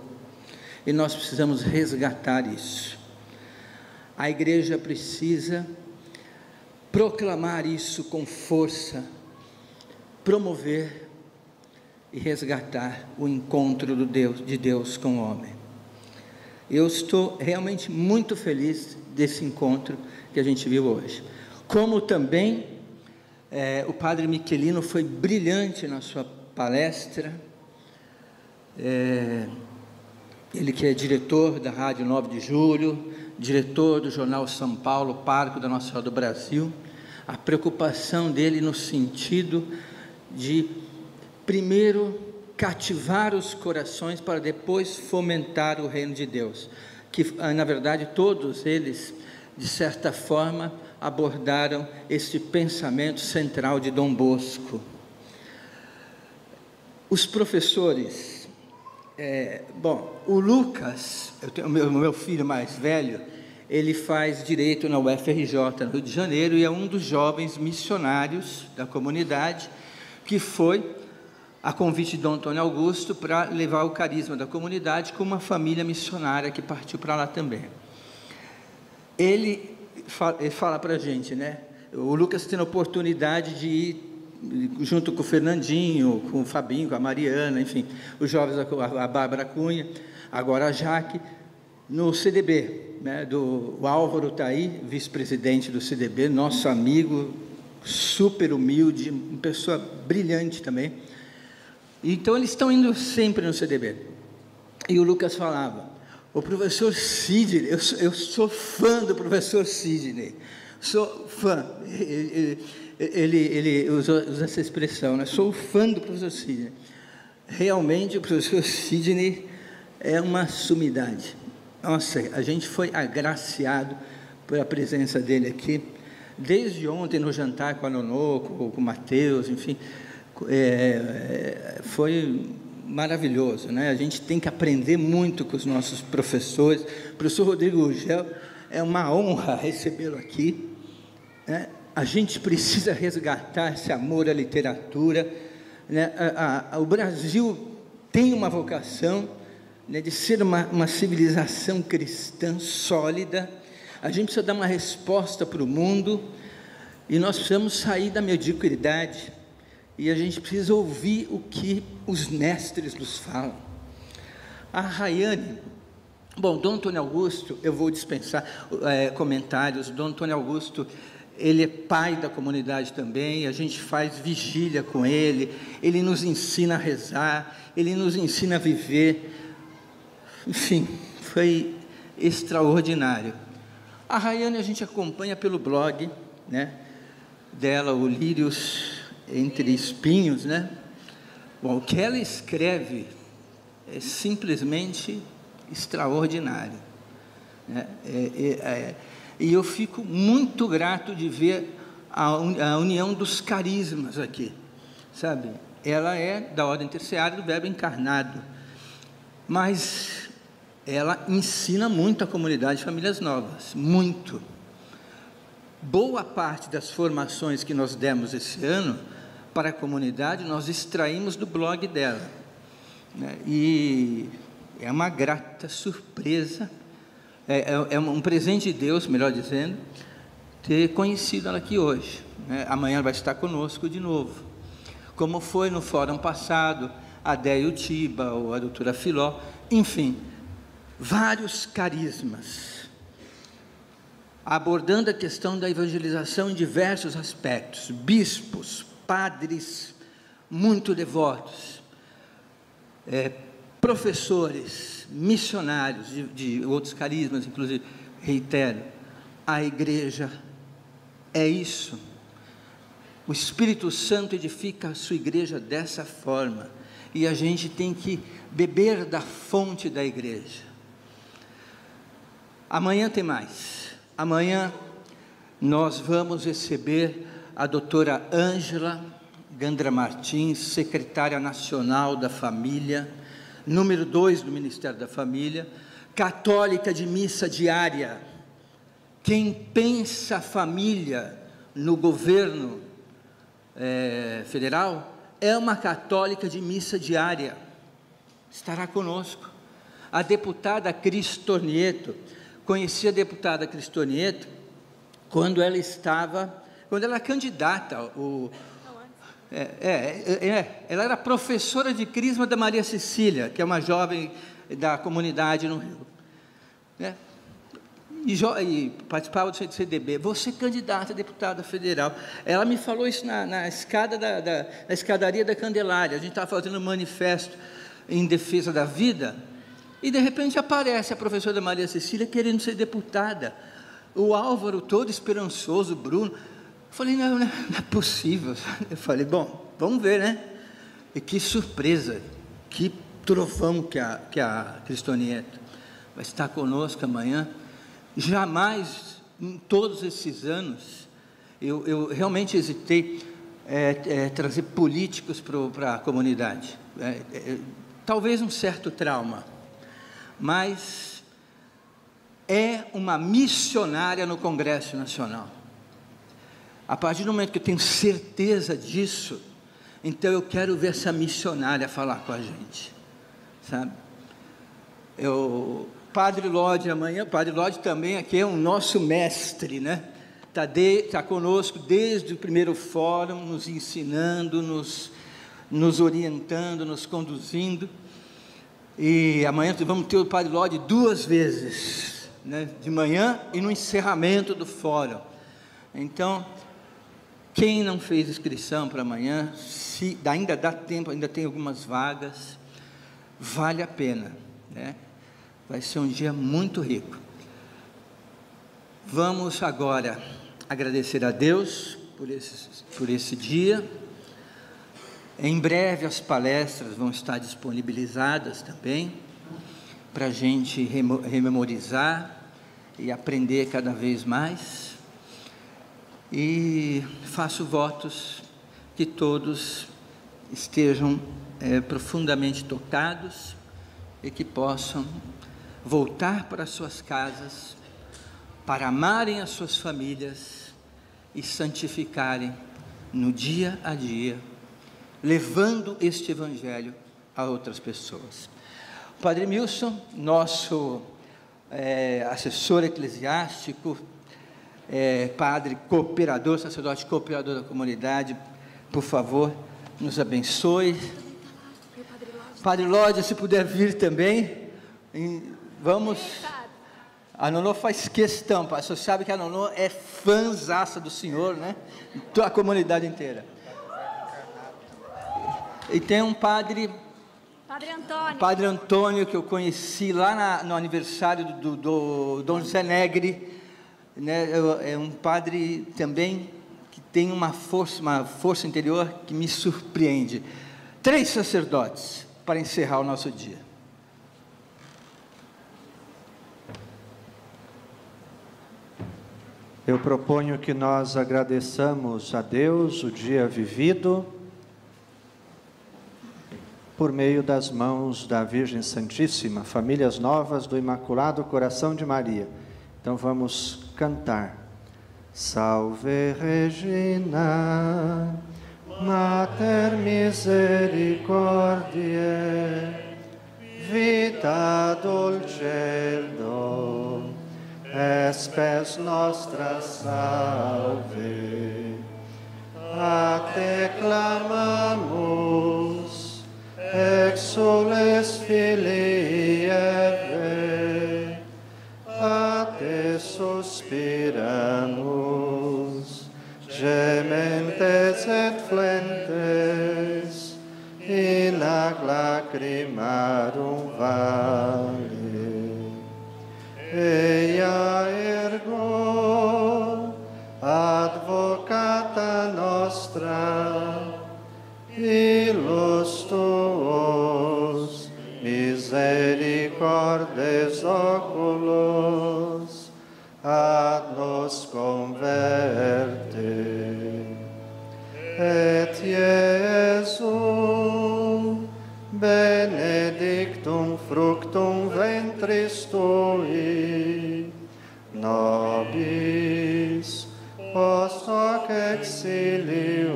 [SPEAKER 8] e nós precisamos resgatar isso. A igreja precisa proclamar isso com força, promover e resgatar o encontro de Deus com o homem. Eu estou realmente muito feliz desse encontro que a gente viu hoje. Como também o padre Michelino foi brilhante na sua palestra. Ele que é diretor da Rádio 9 de Julho, diretor do jornal São Paulo, pároco da Nossa Senhora do Brasil. A preocupação dele no sentido de, primeiro, cativar os corações para depois fomentar o reino de Deus, que na verdade todos eles, de certa forma, abordaram esse pensamento central de Dom Bosco. Os professores, o Lucas, eu tenho o meu filho mais velho, ele faz direito na UFRJ, no Rio de Janeiro, e é um dos jovens missionários da comunidade, que foi a convite de Dom Antônio Augusto para levar o carisma da comunidade com uma família missionária que partiu para lá também. Ele fala para a gente, né? O Lucas tendo a oportunidade de ir junto com o Fernandinho, com o Fabinho, com a Mariana, enfim, os jovens, a Bárbara Cunha, agora a Jaque, no CDB, né? O Álvaro está aí, vice-presidente do CDB, nosso amigo, super humilde, uma pessoa brilhante também. Então eles estão indo sempre no CDB. E o Lucas falava, o professor Sidney, eu sou fã do professor Sidney, sou fã. ele usa essa expressão, né? Sou fã do professor Sidney. Realmente, o professor Sidney é uma sumidade. Nossa, a gente foi agraciado pela presença dele aqui, desde ontem no jantar com a Nonô, com o Mateus, enfim, foi maravilhoso, né? A gente tem que aprender muito com os nossos professores. O professor Rodrigo Rugel, é uma honra recebê-lo aqui, né? A gente precisa resgatar esse amor à literatura, né? O Brasil tem uma vocação, né, de ser uma civilização cristã sólida. A gente precisa dar uma resposta para o mundo, e nós precisamos sair da mediocridade, e a gente precisa ouvir o que os mestres nos falam. A Rayane, bom, Dom Antônio Augusto, eu vou dispensar comentários. Dom Antônio Augusto, ele é pai da comunidade também, a gente faz vigília com ele, ele nos ensina a rezar, ele nos ensina a viver, enfim, foi extraordinário. A Rayane a gente acompanha pelo blog, né, dela, o Lírios Entre Espinhos, né? Bom, o que ela escreve é simplesmente extraordinário, né? E eu fico muito grato de ver a união dos carismas aqui, sabe? Ela é da ordem terciária do Verbo encarnado, mas ela ensina muito a comunidade de Famílias Novas, muito. Boa parte das formações que nós demos esse ano para a comunidade, nós extraímos do blog dela, né? E é uma grata surpresa, é um presente de Deus, melhor dizendo, ter conhecido ela aqui hoje, né? Amanhã ela vai estar conosco de novo, como foi no fórum passado, a Déia Utiba, ou a doutora Filó, enfim, vários carismas, abordando a questão da evangelização em diversos aspectos, bispos, padres muito devotos, professores, missionários de outros carismas, inclusive. Reitero, a igreja é isso. O Espírito Santo edifica a sua igreja dessa forma, e a gente tem que beber da fonte da igreja. Amanhã tem mais. Amanhã nós vamos receber a doutora Ângela Gandra Martins, secretária nacional da família, número 2 do Ministério da Família, católica de missa diária. Quem pensa a família no governo federal é uma católica de missa diária, estará conosco. A deputada Cristonieto, conheci a deputada Cristonieto quando ela era candidata, ela era professora de crisma da Maria Cecília, que é uma jovem da comunidade no Rio, né? E participava do CDB. Você candidata a deputada federal. Ela me falou isso na escada na escadaria da Candelária. A gente estava fazendo um manifesto em defesa da vida, e de repente aparece a professora Maria Cecília querendo ser deputada. O Álvaro todo esperançoso, o Bruno. Eu falei, não é possível. Eu falei, bom, vamos ver, né? E que surpresa, que trovão que a Cristonieto vai estar conosco amanhã. Jamais, em todos esses anos, eu realmente hesitei trazer políticos para a comunidade. Talvez um certo trauma, mas é uma missionária no Congresso Nacional. A partir do momento que eu tenho certeza disso, então eu quero ver essa missionária falar com a gente, sabe? Padre Lodi amanhã, Padre Lodi também aqui é um nosso mestre, né? Está conosco desde o primeiro fórum, nos ensinando, nos orientando, nos conduzindo. E amanhã vamos ter o Padre Lodi 2 vezes, né? De manhã e no encerramento do fórum. Então, quem não fez inscrição para amanhã, se ainda dá tempo, ainda tem algumas vagas, vale a pena, né? Vai ser um dia muito rico. Vamos agora agradecer a Deus por esse dia. Em breve as palestras vão estar disponibilizadas também, para a gente rememorizar e aprender cada vez mais. E faço votos que todos estejam profundamente tocados e que possam voltar para suas casas, para amarem as suas famílias e santificarem no dia a dia, levando este Evangelho a outras pessoas. O Padre Milson, nosso assessor eclesiástico, padre cooperador, sacerdote cooperador da comunidade, por favor, nos abençoe. Padre Lódia, se puder vir também, vamos. A Nonô faz questão, você sabe que a Nonô é fãzaça do Senhor, né? A comunidade inteira. E tem um padre Antônio, que eu conheci lá no aniversário do Dom José Negri, né? É um padre também que tem uma força interior que me surpreende. 3 sacerdotes para encerrar o nosso dia.
[SPEAKER 1] Eu proponho que nós agradeçamos a Deus o dia vivido por meio das mãos da Virgem Santíssima, famílias novas do Imaculado Coração de Maria. Então vamos cantar. Salve Regina, Mater Misericordiae, vita dulcedo, espes nostra salve. A te clamamus, exules Filii Eve, a te suspiramus, gementes et flentes, in ac lacrimarum vale. Eia ergo, advocata nostra, illos tuos misericordes oculos ad nos converte. Et Iesu, benedictum fructum ventris tui, nobis post hoc exilium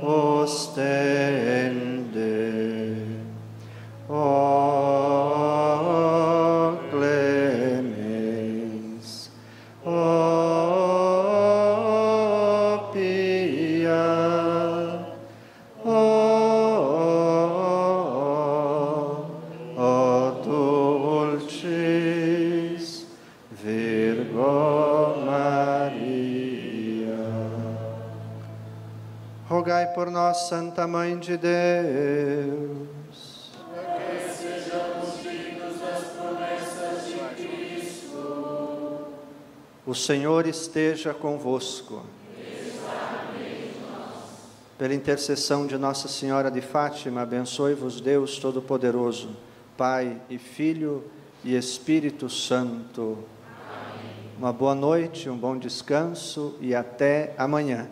[SPEAKER 1] ostende. O clemens, o pia, o dulcis Virgo Maria. Rogai por nós, Santa Mãe de Deus, o Senhor esteja convosco. Pela intercessão de Nossa Senhora de Fátima, abençoe-vos Deus Todo-Poderoso, Pai e Filho e Espírito Santo. Amém. Uma boa noite, um bom descanso e até amanhã.